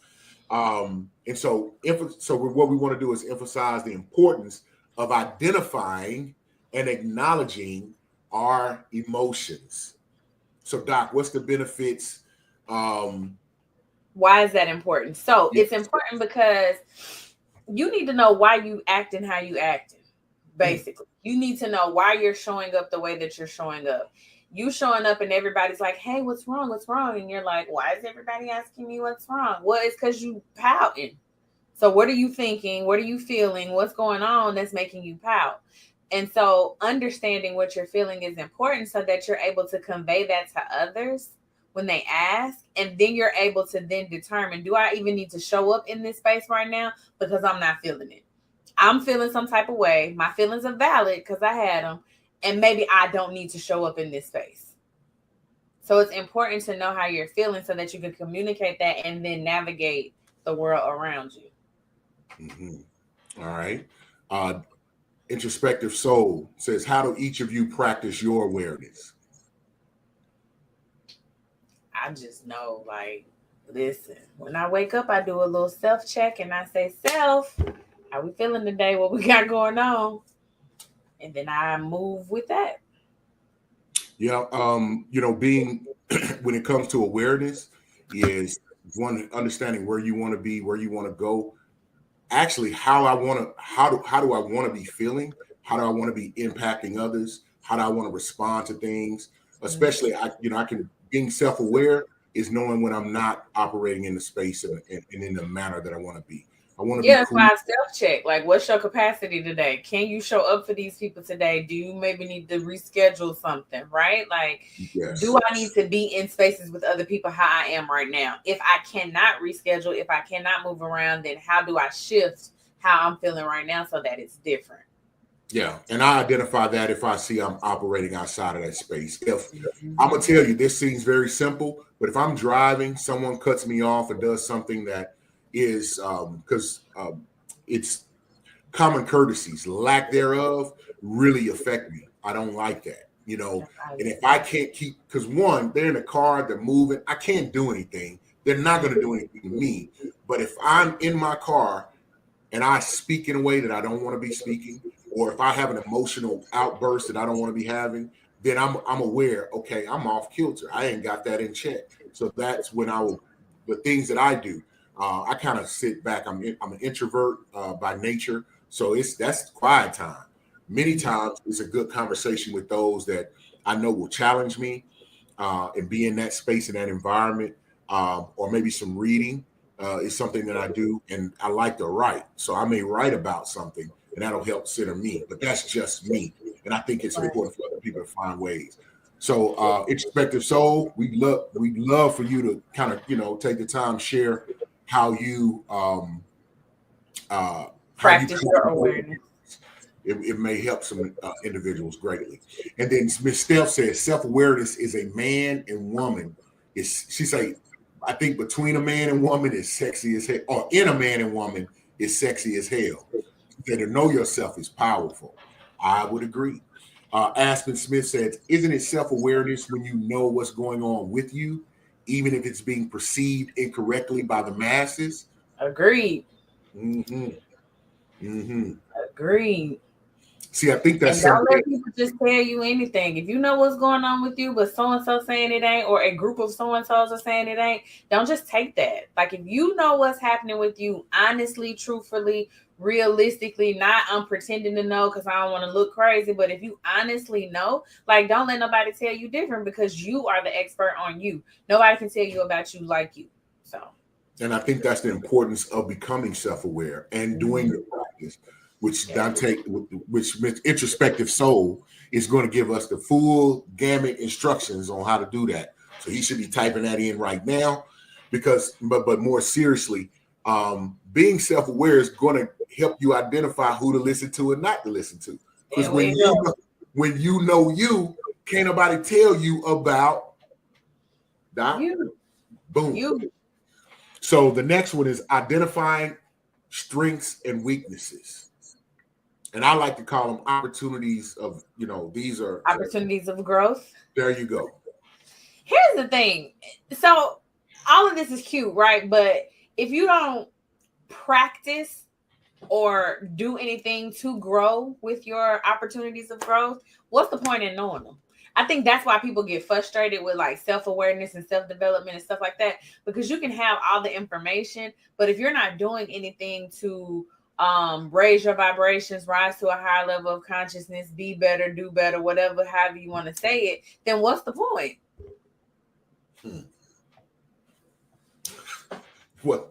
And so what we want to do is emphasize the importance of identifying and acknowledging our emotions. So, Doc, what's the benefits? Why is that important? So it's important because you need to know why you acting how you acting. Basically, you need to know why you're showing up the way that you're showing up. You showing up and everybody's like, hey, what's wrong? What's wrong? And you're like, why is everybody asking me what's wrong? Well, it's because you pouting. So what are you thinking? What are you feeling? What's going on that's making you pout? And so understanding what you're feeling is important so that you're able to convey that to others when they ask. And then you're able to then determine, do I even need to show up in this space right now? Because I'm not feeling it. I'm feeling some type of way. My feelings are valid because I had them. And maybe I don't need to show up in this space. So it's important to know how you're feeling so that you can communicate that and then navigate the world around you. Mm-hmm. All right. Introspective Soul says, how do each of you practice your awareness? I just know, listen, when I wake up, I do a little self-check and I say, self, how we feeling today? What we got going on? And then I move with that. Yeah. Being when it comes to awareness is one, understanding where you want to be, where you want to go. Actually, how do I want to be feeling? How do I want to be impacting others? How do I want to respond to things? Especially, I can being self-aware is knowing when I'm not operating in the space and in the manner that I want to be. I want to be That's cool. why I self-check. Like, what's your capacity today? Can you show up for these people today? Do you maybe need to reschedule something, right? Like, Yes. do I need to be in spaces with other people how I am right now? If I cannot reschedule, if I cannot move around, then how do I shift how I'm feeling right now so that it's different? Yeah, and I identify that if I see I'm operating outside of that space. If I'm gonna tell you, this seems very simple, but if I'm driving, someone cuts me off or does something that is because it's common courtesies, lack thereof, really affect me. I don't like that, And if I can't keep, because one, they're in a car, they're moving, I can't do anything. They're not going to do anything to me. But if I'm in my car and I speak in a way that I don't want to be speaking, or if I have an emotional outburst that I don't want to be having, then I'm aware, okay, I'm off kilter. I ain't got that in check. So that's when the things that I do, I kind of sit back. I'm an introvert by nature. So that's quiet time. Many times it's a good conversation with those that I know will challenge me and be in that space, in that environment, or maybe some reading is something that I do, and I like to write. So I may write about something, and that'll help center me. But that's just me, and I think it's important for other people to find ways. So, introspective soul, we love for you to kind of take the time, share how you Practice your awareness. It may help some individuals greatly. And then Miss Steph says self-awareness is a man and woman. She say, I think between a man and woman is sexy as hell, or in a man and woman is sexy as hell. She said to know yourself is powerful. I would agree. Aspen Smith says, isn't it self-awareness when you know what's going on with you, even if it's being perceived incorrectly by the masses? Agreed. Mm-hmm. Mm-hmm. Agreed. See, I think that's and don't something. let people just tell you anything. If you know what's going on with you, but so and so saying it ain't, or a group of so and so's are saying it ain't, don't just take that. Like, if you know what's happening with you, honestly, truthfully, realistically, not I'm pretending to know because I don't want to look crazy, but if you honestly know, like, don't let nobody tell you different, because you are the expert on you. Nobody can tell you about you like you. So, and I think that's the importance of becoming self-aware and doing the practice, which Dante, which introspective soul is going to give us the full gamut instructions on how to do that. So he should be typing that in right now, because, but more seriously, being self-aware is going to help you identify who to listen to and not to listen to. Because when you know you, can't nobody tell you about that. Boom. You. So the next one is identifying strengths and weaknesses. And I like to call them opportunities of, these are opportunities of growth. There you go. Here's the thing. So all of this is cute, right? But if you don't practice or do anything to grow with your opportunities of growth, what's the point in knowing them? I think that's why people get frustrated with like self-awareness and self-development and stuff like that, because you can have all the information, but if you're not doing anything to raise your vibrations, rise to a higher level of consciousness, be better, do better, whatever, however you want to say it, then what's the point? What?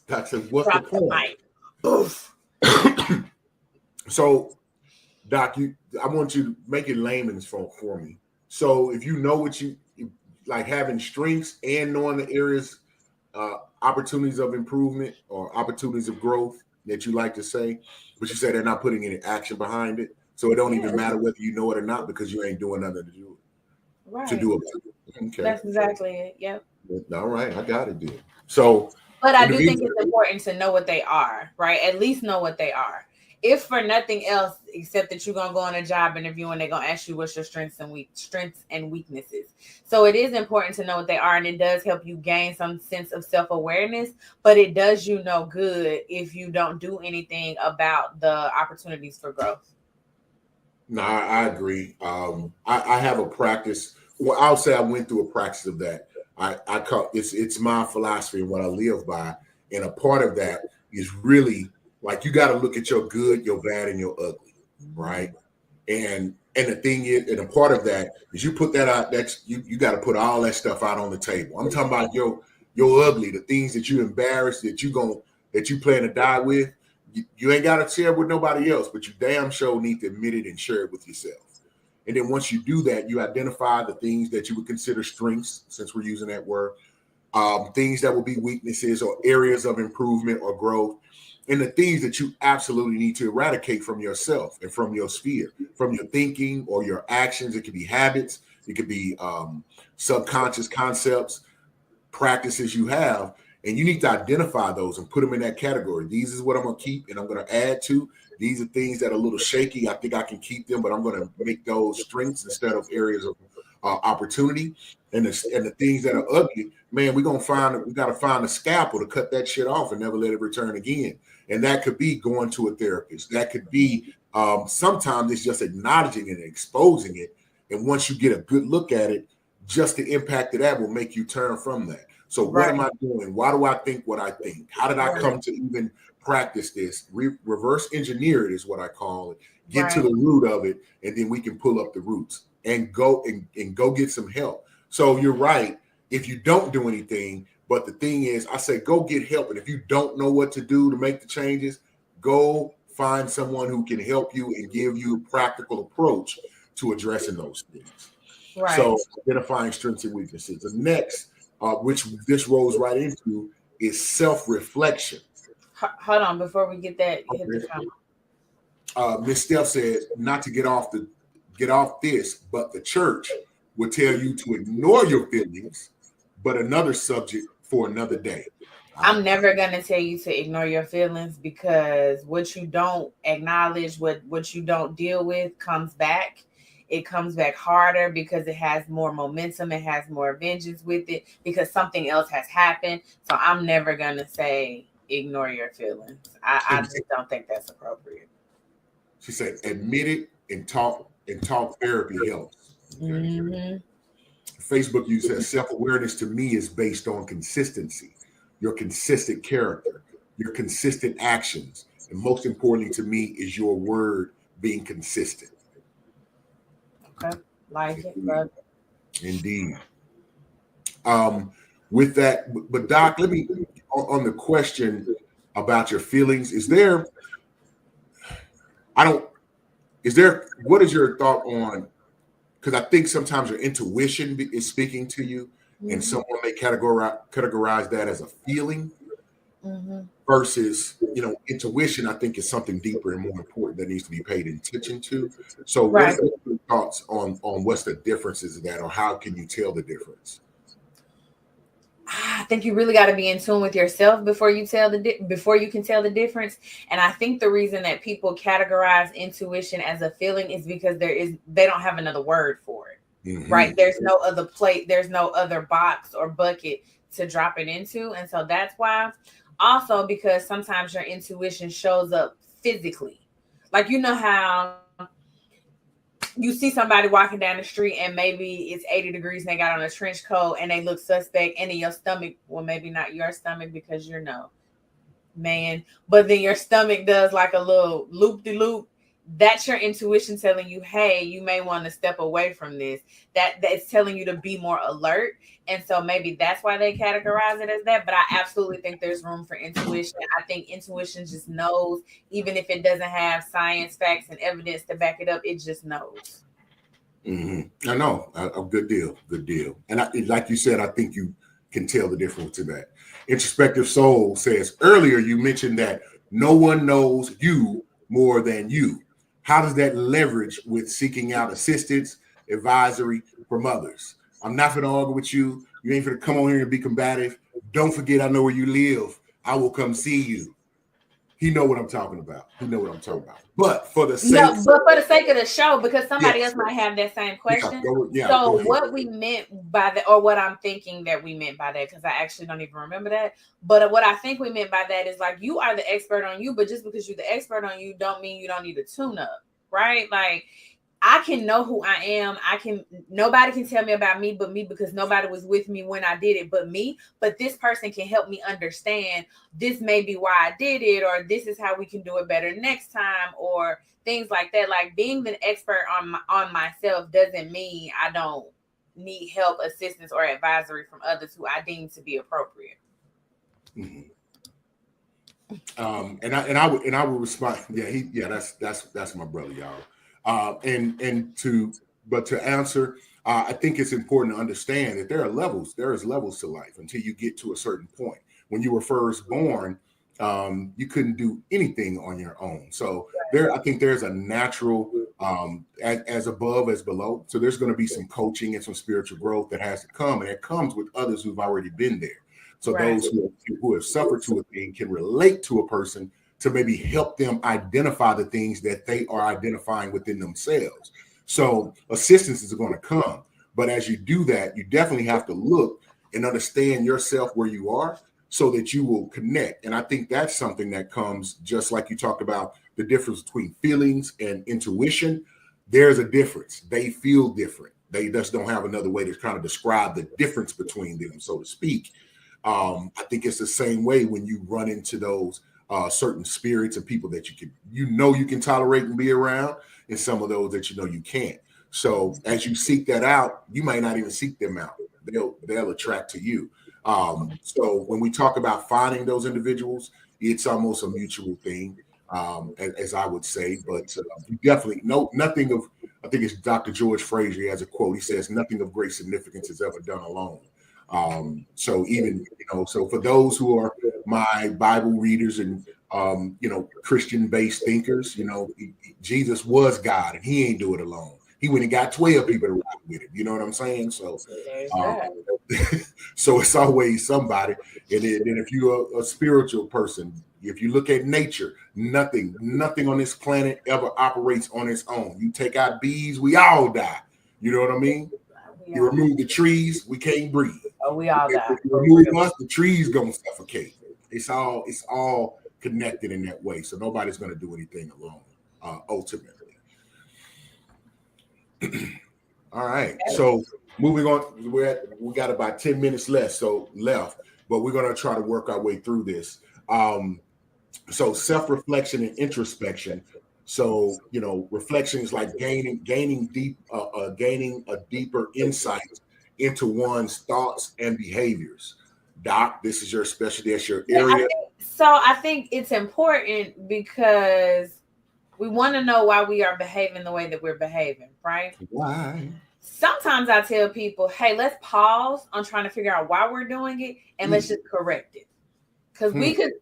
That's what's the point? So, Doc, I want you to make it layman's for me. So, if you know what you like, having strengths and knowing the areas, opportunities of improvement or opportunities of growth that you like to say, but you say they're not putting any action behind it, so it don't even matter whether you know it or not, because you ain't doing nothing to do it. Right. To do it. Okay. That's exactly it. Yep. All right, I got it, dude. So, but I do think it's important to know what they are, right? At least know what they are. If for nothing else, except that you're gonna go on a job interview and they're gonna ask you what's your strengths and weaknesses. So it is important to know what they are, and it does help you gain some sense of self-awareness. But it does you no good if you don't do anything about the opportunities for growth. No, I agree. I have a practice. Well, I'll say I went through a practice of that. I call it's my philosophy and what I live by, and a part of that is really like you got to look at your good, your bad, and your ugly. right? And the thing is, and a part of that is you put that out. That's you got to put all that stuff out on the table. I'm talking about your ugly, the things that you embarrassed that you plan to die with. You ain't got to share with nobody else, but you damn sure need to admit it and share it with yourself. And then once you do that, you identify the things that you would consider strengths, since we're using that word, things that will be weaknesses or areas of improvement or growth, and the things that you absolutely need to eradicate from yourself and from your sphere, from your thinking or your actions. It could be habits, it could be subconscious concepts, practices you have, and you need to identify those and put them in that category. These is what I'm going to keep and I'm going to add to. These are things that are a little shaky. I think I can keep them, but I'm going to make those strengths instead of areas of opportunity. And the things that are ugly, man, we got to find a scalpel to cut that shit off and never let it return again. And that could be going to a therapist. That could be sometimes it's just acknowledging it and exposing it. And once you get a good look at it, just the impact of that will make you turn from that. So what am I doing? Why do I think what I think? How did I come to even practice this? Reverse engineer it is what I call it. Get to the root of it, and then we can pull up the roots and go get some help. So you're right. If you don't do anything, but the thing is, I say go get help. And if you don't know what to do to make the changes, go find someone who can help you and give you a practical approach to addressing those things. Right. So identifying strengths and weaknesses. The next, which this rolls right into, is self-reflection. Hold on, before we get that, hit the comment. Miss Steph said not to get off this, but the church will tell you to ignore your feelings, but another subject for another day. I'm never going to tell you to ignore your feelings, because what you don't acknowledge, what you don't deal with comes back. It comes back harder because it has more momentum. It has more vengeance with it because something else has happened. So I'm never going to say ignore your feelings. I just don't think that's appropriate. She said, admit it and talk therapy helps. Okay. Mm-hmm. Facebook user says self-awareness to me is based on consistency, your consistent character, your consistent actions, and most importantly to me is your word being consistent. Okay, like it, love it. Indeed. With that, but Doc, let me on the question about your feelings. What is your thought on? Because I think sometimes your intuition is speaking to you, mm-hmm. and someone may categorize that as a feeling, mm-hmm. versus, intuition, I think, is something deeper and more important that needs to be paid attention to. So what are your thoughts on what's the differences of that, or how can you tell the difference? I think you really got to be in tune with yourself before you can tell the difference. And I think the reason that people categorize intuition as a feeling is because they don't have another word for it, mm-hmm. right? There's no other plate, there's no other box or bucket to drop it into. And so that's why. Also, because sometimes your intuition shows up physically. Like, how you see somebody walking down the street and maybe it's 80 degrees and they got on a trench coat and they look suspect, and in your stomach, well, maybe not your stomach because you're no man, but then your stomach does like a little loop-de-loop. That's your intuition telling you, hey, you may want to step away from this. That's telling you to be more alert. And so maybe that's why they categorize it as that. But I absolutely think there's room for intuition. I think intuition just knows, even if it doesn't have science, facts, and evidence to back it up, it just knows. Mm-hmm. I know. A good deal. Good deal. And like you said, I think you can tell the difference in that. Introspective Soul says, earlier you mentioned that no one knows you more than you. How does that leverage with seeking out assistance, advisory from others? I'm not going to argue with you. You ain't going to come on here and be combative. Don't forget, I know where you live. I will come see you. He know what I'm talking about. But for the sake of the show, because somebody else might have that same question. So what we meant by that, or what I'm thinking that we meant by that, because I actually don't even remember that. But what I think we meant by that is, like, you are the expert on you, but just because you're the expert on you don't mean you don't need a tune up, right? Like, I can know who I am. Nobody can tell me about me but me, because nobody was with me when I did it but me. But this person can help me understand this may be why I did it, or this is how we can do it better next time, or things like that. Like, being the expert on myself doesn't mean I don't need help, assistance, or advisory from others who I deem to be appropriate. Mhm. And I would respond. That's my brother, y'all. But to answer, I think it's important to understand that there are levels. There is levels to life until you get to a certain point. When you were first born, you couldn't do anything on your own. So I think there's a natural, as above as below. So there's going to be some coaching and some spiritual growth that has to come, and it comes with others who've already been there. So Right. those who have suffered to a thing can relate to a person to maybe help them identify the things that they are identifying within themselves. So assistance is going to come. But as you do that, you definitely have to look and understand yourself where you are so that you will connect. And I think that's something that comes, just like you talked about the difference between feelings and intuition. There's a difference. They feel different. They just don't have another way to kind of describe the difference between them, so to speak. I think it's the same way when you run into those certain spirits and people that you can tolerate and be around, and some of those that you can't. So as you seek that out, you might not even seek them out. They'll attract to you. So when we talk about finding those individuals, it's almost a mutual thing, as I would say. But you definitely know nothing of. I think it's Dr. George Fraser. He has a quote. He says, "Nothing of great significance is ever done alone." So even, so for those who are my Bible readers and, Christian based thinkers, Jesus was God and he ain't do it alone. He went and got 12 people to ride with him. You know what I'm saying? So, There's um, that. so it's always somebody. And then if you're a spiritual person, if you look at nature, nothing on this planet ever operates on its own. You take out bees, we all die. You know what I mean? We You all, remove the trees, we can't breathe. we all die. If you remove us, the trees gonna suffocate. It's all connected in that way. So nobody's gonna do anything alone, ultimately. All right. So moving on, we got about 10 minutes left, but we're gonna try to work our way through this. So self-reflection and introspection. So reflection is like gaining a deeper insight into one's thoughts and behaviors. Doc, this is your specialty. That's your Yeah, area. I think it's important because we want to know why we are behaving the way that we're behaving, right? Why? Sometimes I tell people, hey, let's pause on trying to figure out why we're doing it and let's just correct it. Because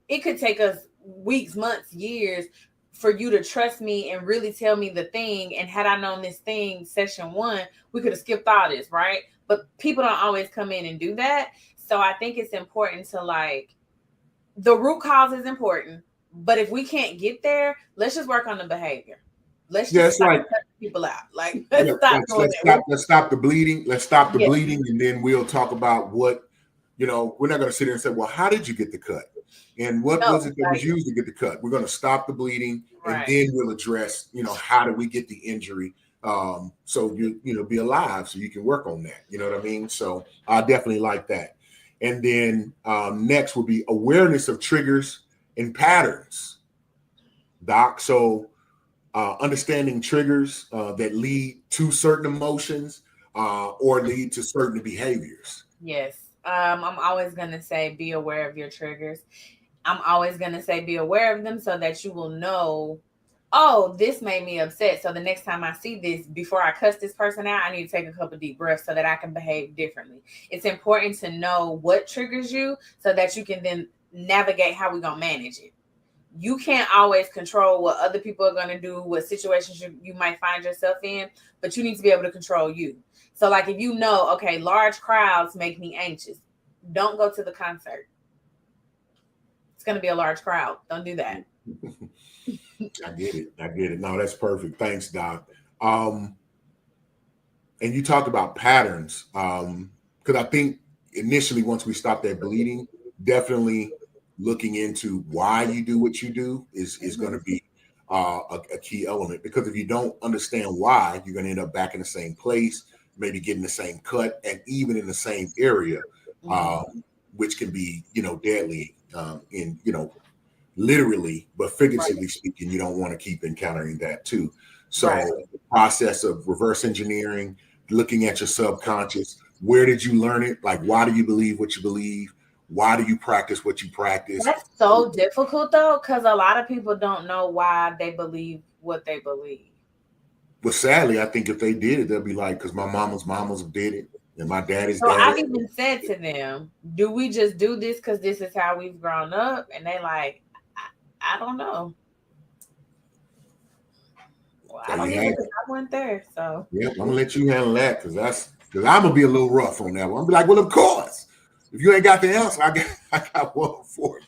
it could take us weeks, months, years for you to trust me and really tell me the thing. And had I known this thing, session one, we could have skipped all this, right? But people don't always come in and do that. So I think it's important to, like, the root cause is important. But if we can't get there, let's just work on the behavior. Let's Yeah, just it's stop like cutting people out. Like, yeah, let's stop doing that. let's stop the bleeding. Let's stop the Yeah, bleeding, and then we'll talk about what we're not going to sit here and say, well, how did you get the cut? And what was no, it that was like, used to get the cut? We're going to stop the bleeding, and right. then we'll address, how do we get the injury, so be alive, so you can work on that. You know what I mean? So I definitely like that. And then next would be awareness of triggers and patterns, Doc. So understanding triggers that lead to certain emotions or lead to certain behaviors. Yes. I'm always going to say be aware of your triggers. I'm always going to say be aware of them so that you will know, oh, this made me upset. So the next time I see this, before I cuss this person out, I need to take a couple deep breaths so that I can behave differently. It's important to know what triggers you so that you can then navigate how we're going to manage it. You can't always control what other people are going to do, what situations you might find yourself in, but you need to be able to control you. So, like, if you know, okay, large crowds make me anxious, don't go to the concert. It's going to be a large crowd. Don't do that. I get it. I get it. No, that's perfect. Thanks, Doc. And you talked about patterns, because I think initially, once we stop that bleeding, definitely looking into why you do what you do is going to be a key element, because if you don't understand why, you're going to end up back in the same place, maybe getting the same cut, and even in the same area, which can be, deadly in, literally, but figuratively speaking, you don't want to keep encountering that too. So the process of reverse engineering, looking at your subconscious, where did you learn it? Like, why do you believe what you believe? Why do you practice what you practice? That's so difficult though, because a lot of people don't know why they believe what they believe. But sadly, I think if they did it, they'll be like, because my mamas did it, and my daddy's So dad. I've even said to them, "Do we just do this because this is how we've grown up?" And they like, I don't know. Well, I don't either because I went there. So yeah, I'm gonna let you handle that because I'm gonna be a little rough on that one. I'm be like, well, of course, if you ain't got the answer, I got one for you.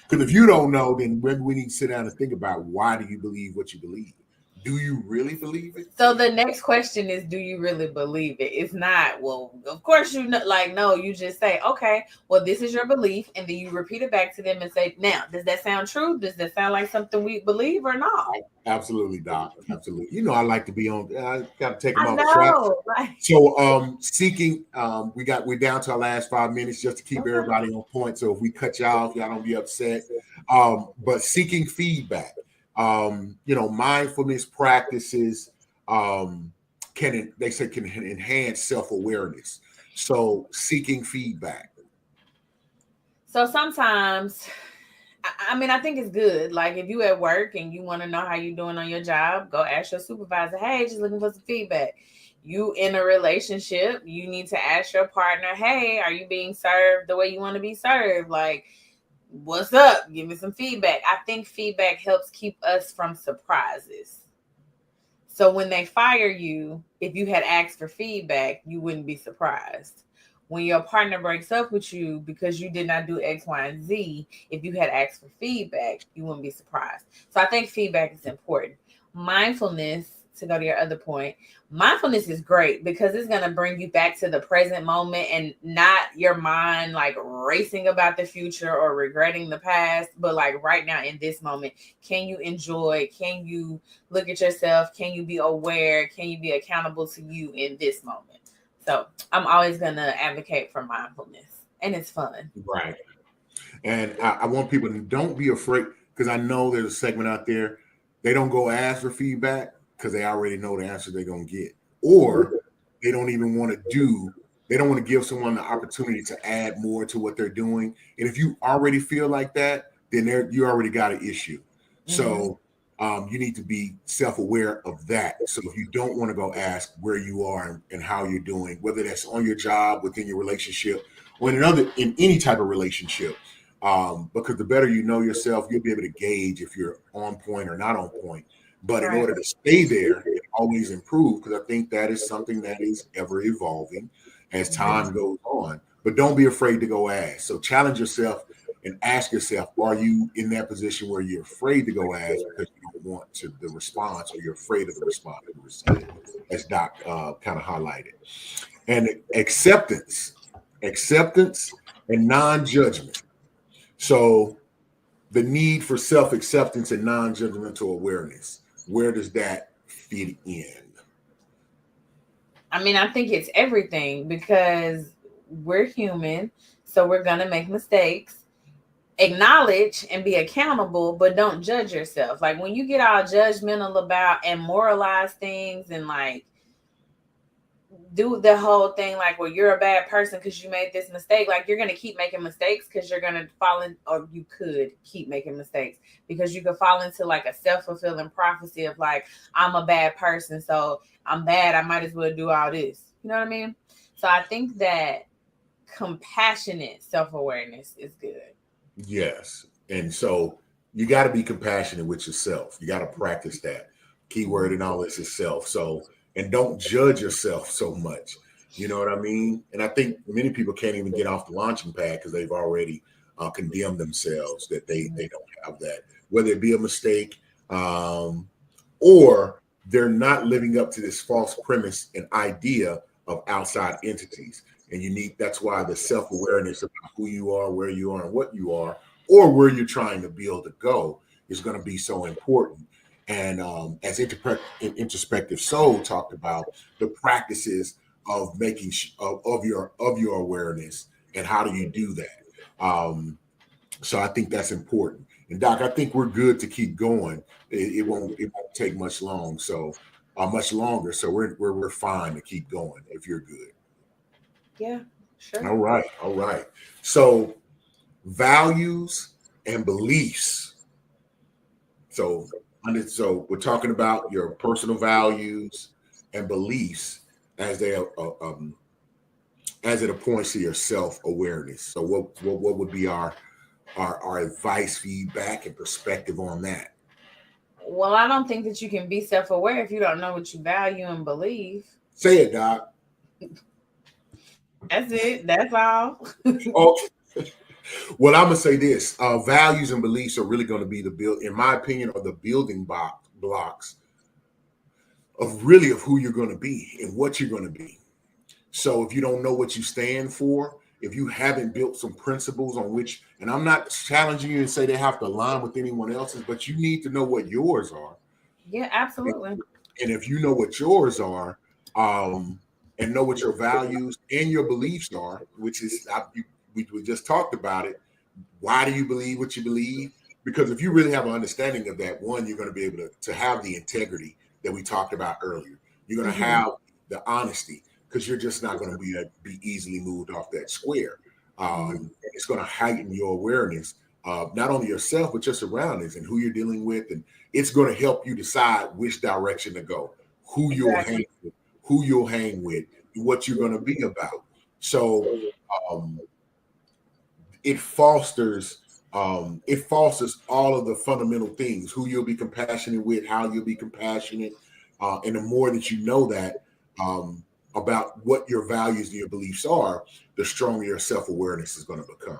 Because if you don't know, then maybe we need to sit down and think about, why do you believe what you believe? Do you really believe it? So the next question is, do you really believe it? It's not, well, of course you know, like, no, you just say, okay, well, this is your belief, and then you repeat it back to them and say, now, does that sound true? Does that sound like something we believe or not? Absolutely, Doc. Absolutely. I like to be on. I got to take them I off the track. know. Like, So, seeking. We're down to our last 5 minutes just to keep everybody on point. So if we cut you off, y'all don't be upset. But seeking feedback. Mindfulness practices can enhance self-awareness. So seeking feedback. so sometimes, I mean, I think it's good. Like if you at work and you want to know how you doing on your job, go ask your supervisor, hey, just looking for some feedback. You in a relationship, you need to ask your partner, hey, are you being served the way you want to be served? Like, what's up? Give me some feedback. I think feedback helps keep us from surprises. So when they fire you, if you had asked for feedback, you wouldn't be surprised. When your partner breaks up with you because you did not do X, Y, and Z, if you had asked for feedback, you wouldn't be surprised. So I think feedback is important. Mindfulness, to go to your other point, mindfulness is great because it's going to bring you back to the present moment and not your mind like racing about the future or regretting the past, but like right now in this moment, can you enjoy? Can you look at yourself? Can you be aware? Can you be accountable to you in this moment? So I'm always going to advocate for mindfulness, and it's fun. Right. And I want people to don't be afraid, because I know there's a segment out there. They don't go ask for feedback because they already know the answer they're going to get, or they don't even want to do. They don't want to give someone the opportunity to add more to what they're doing. And if you already feel like that, then you already got an issue. So you need to be self-aware of that. So if you don't want to go ask where you are and how you're doing, whether that's on your job, within your relationship, or in any type of relationship, because the better you know yourself, you'll be able to gauge if you're on point or not on point. But in order to stay there and always improve, because I think that is something that is ever evolving as time goes on. But don't be afraid to go ask. So challenge yourself and ask yourself, are you in that position where you're afraid to go ask because you don't want the response, or you're afraid of the response to receive, as Doc kind of highlighted. And acceptance and non-judgment. So the need for self-acceptance and non-judgmental awareness, where does that fit in? I mean, I think it's everything because we're human, so we're going to make mistakes. Acknowledge and be accountable, but don't judge yourself. Like when you get all judgmental about and moralize things and like do the whole thing like, well, you're a bad person because you made this mistake. Like you're going to keep making mistakes because you're going to fall in, or you could keep making mistakes because you could fall into like a self-fulfilling prophecy of like, I'm a bad person, so I'm bad, I might as well do all this. You know what I mean? So I think that compassionate self-awareness is good. Yes. And so you got to be compassionate with yourself. You got to practice that. Keyword in all this is self. So, and don't judge yourself so much. You know what I mean? And I think many people can't even get off the launching pad because they've already condemned themselves that they don't have that, whether it be a mistake or they're not living up to this false premise and idea of outside entities. And that's why the self-awareness about who you are, where you are, and what you are, or where you're trying to build to go is going to be so important. And as introspective soul talked about the practices of making of your awareness and how do you do that. So I think that's important. And Doc, I think we're good to keep going. It won't take much longer. So we're fine to keep going if you're good. Yeah, sure. All right, all right. So values and beliefs. So so we're talking about your personal values and beliefs as they as it appoints to your self awareness. So what would be our advice, feedback, and perspective on that? Well, I don't think that you can be self aware if you don't know what you value and believe. Say it, Doc. That's it. That's all. Oh, well, I'm gonna say this: values and beliefs are really going to be the build, in my opinion, are the building blocks of who you're going to be and what you're going to be. So if you don't know what you stand for, if you haven't built some principles on which, and I'm not challenging you to say they have to align with anyone else's, but you need to know what yours are. Yeah, absolutely. And if you know what yours are, um, and know what your values and your beliefs are, which is we just talked about it. Why do you believe what you believe? Because if you really have an understanding of that, one, you're going to be able to have the integrity that we talked about earlier. You're going to Mm-hmm. have the honesty because you're just not going to be easily moved off that square. Mm-hmm. It's going to heighten your awareness of not only yourself but your surroundings and who you're dealing with, and it's going to help you decide which direction to go, who you'll Exactly. hang with, and what you're going to be about. So um, it fosters all of the fundamental things: who you'll be compassionate with, how you'll be compassionate, and the more that you know that um, about what your values and your beliefs are, the stronger your self-awareness is going to become.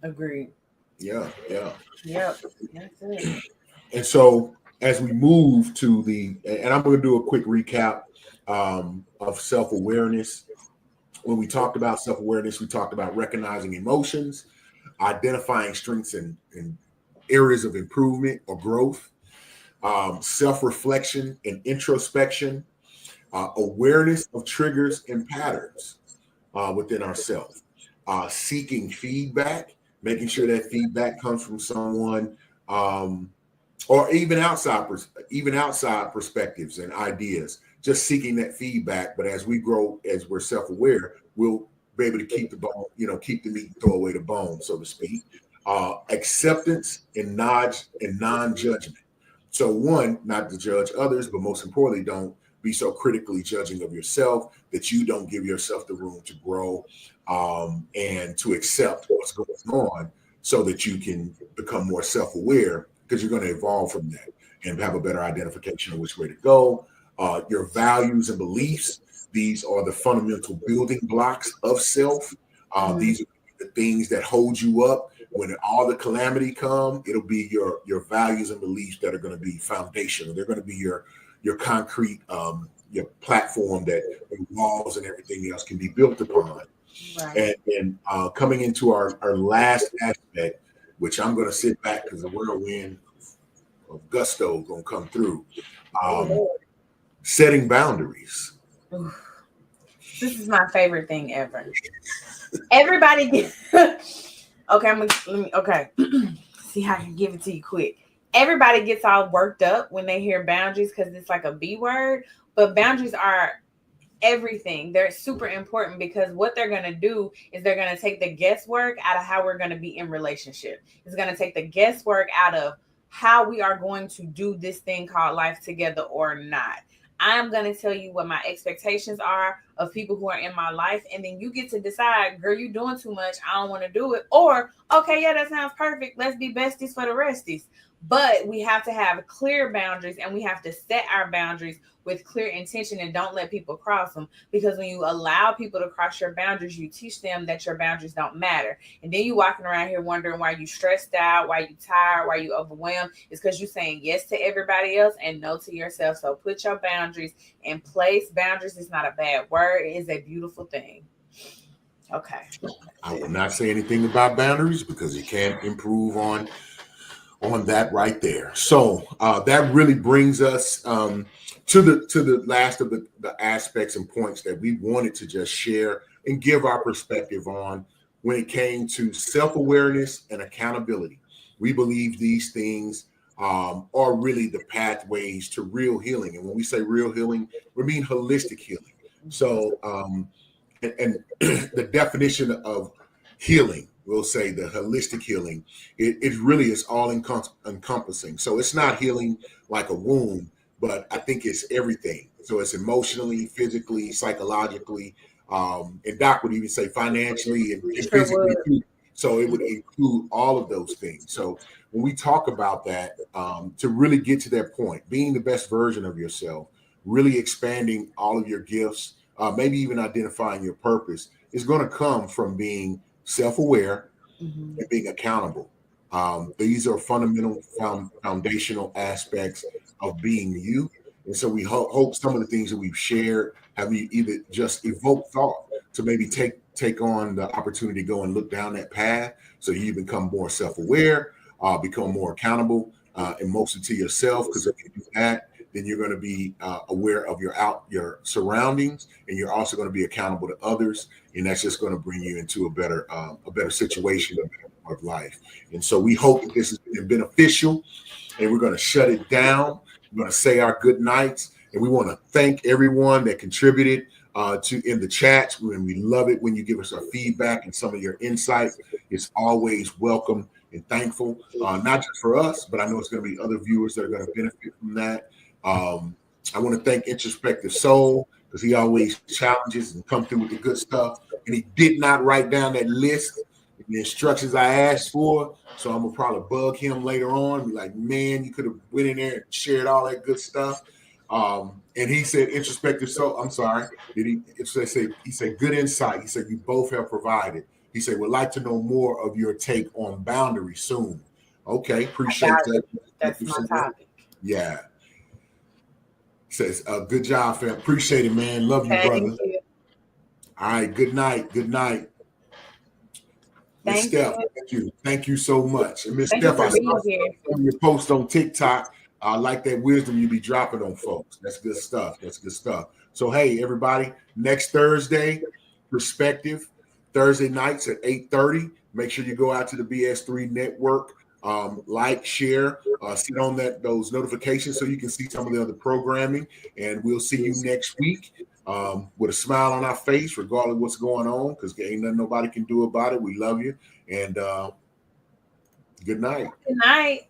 Agreed. Yeah, yeah. Yep. That's it. And so as we move to and I'm going to do a quick recap of self-awareness. When we talked about self-awareness, we talked about recognizing emotions, identifying strengths and areas of improvement or growth, self-reflection and introspection, awareness of triggers and patterns within ourselves, seeking feedback, making sure that feedback comes from someone, um, or even outside perspectives and ideas. Just seeking that feedback. But as we grow, as we're self-aware, we'll be able to keep the bone, keep the meat and throw away the bone, so to speak. Acceptance and non-judgment. So one, not to judge others, but most importantly, don't be so critically judging of yourself that you don't give yourself the room to grow and to accept what's going on so that you can become more self-aware because you're going to evolve from that and have a better identification of which way to go. Your values and beliefs, these are the fundamental building blocks of self. Mm-hmm. These are the things that hold you up when all the calamity come. It'll be your values and beliefs that are going to be foundational. They're going to be your concrete your platform that the walls and everything else can be built upon. Right. And coming into our last aspect, which I'm going to sit back because the whirlwind of gusto is going to come through. Oh Um, Lord. Setting boundaries. Oof. This is my favorite thing ever. Everybody get okay, okay. See how I can give it to you quick. Everybody gets all worked up when they hear boundaries because it's like a B word, but boundaries are everything. They're super important because what they're going to do is they're going to take the guesswork out of how we're going to be in relationship. It's going to take the guesswork out of how we are going to do this thing called life together or not. I'm going to tell you what my expectations are of people who are in my life. And then you get to decide, girl, you doing too much. I don't want to do it. Or, okay, yeah, that sounds perfect. Let's be besties for the resties. But we have to have clear boundaries and we have to set our boundaries with clear intention and don't let people cross them. Because when you allow people to cross your boundaries, you teach them that your boundaries don't matter. And then you walking around here wondering why you stressed out, why you tired, why you overwhelmed. It's because you're saying yes to everybody else and no to yourself. So put your boundaries in place. Boundaries is not a bad word. It is a beautiful thing. Okay. I will not say anything about boundaries because you can't improve on that right there. So that really brings us to the last of the aspects and points that we wanted to just share and give our perspective on when it came to self-awareness and accountability. We believe these things are really the pathways to real healing. And when we say real healing, we mean holistic healing. So and the definition of healing, we'll say the holistic healing, it really is all encompassing. So it's not healing like a wound, but I think it's everything. So it's emotionally, physically, psychologically, and Doc would even say financially and Sure physically would. too. So it would include all of those things. So when we talk about that, to really get to that point, being the best version of yourself, really expanding all of your gifts, maybe even identifying your purpose, is going to come from being self-aware and being accountable. These are fundamental foundational aspects of being you. And so we hope some of the things that we've shared have you either just evoked thought to maybe take on the opportunity to go and look down that path so you become more self-aware, become more accountable, and mostly to yourself. Because if you do that, then you're going to be aware of your surroundings, and you're also going to be accountable to others, and that's just going to bring you into a better situation of life. And so we hope that this has been beneficial, and we're going to shut it down. We're going to say our good nights, and we want to thank everyone that contributed to in the chats. And we love it when you give us our feedback and some of your insights. It's always welcome and thankful, not just for us, but I know it's going to be other viewers that are going to benefit from that. I want to thank Introspective Soul because he always challenges and come through with the good stuff. And he did not write down that list, the instructions I asked for. So I'm gonna probably bug him later on. Be like, man, you could have went in there and shared all that good stuff. And he said, introspective soul. I'm sorry. Did he? He said, good insight. He said, you both have provided. He said, would like to know more of your take on boundaries soon. Okay, appreciate that. That's my topic. Yeah. Says, good job, fam. Appreciate it, man. Love you, brother. Thank you. All right. Good night. Good night. Miss Steph, thank you. Thank you so much. And Miss Steph, I saw your post on TikTok. I like that wisdom you be dropping on folks. That's good stuff. That's good stuff. So, hey, everybody, next Thursday, Perspective, Thursday nights at 8:30. Make sure you go out to the BS3 network, like, share, sit on those notifications so you can see some of the other programming. And we'll see you next week with a smile on our face, regardless of what's going on, because there ain't nothing nobody can do about it. We love you. And good night. Good night.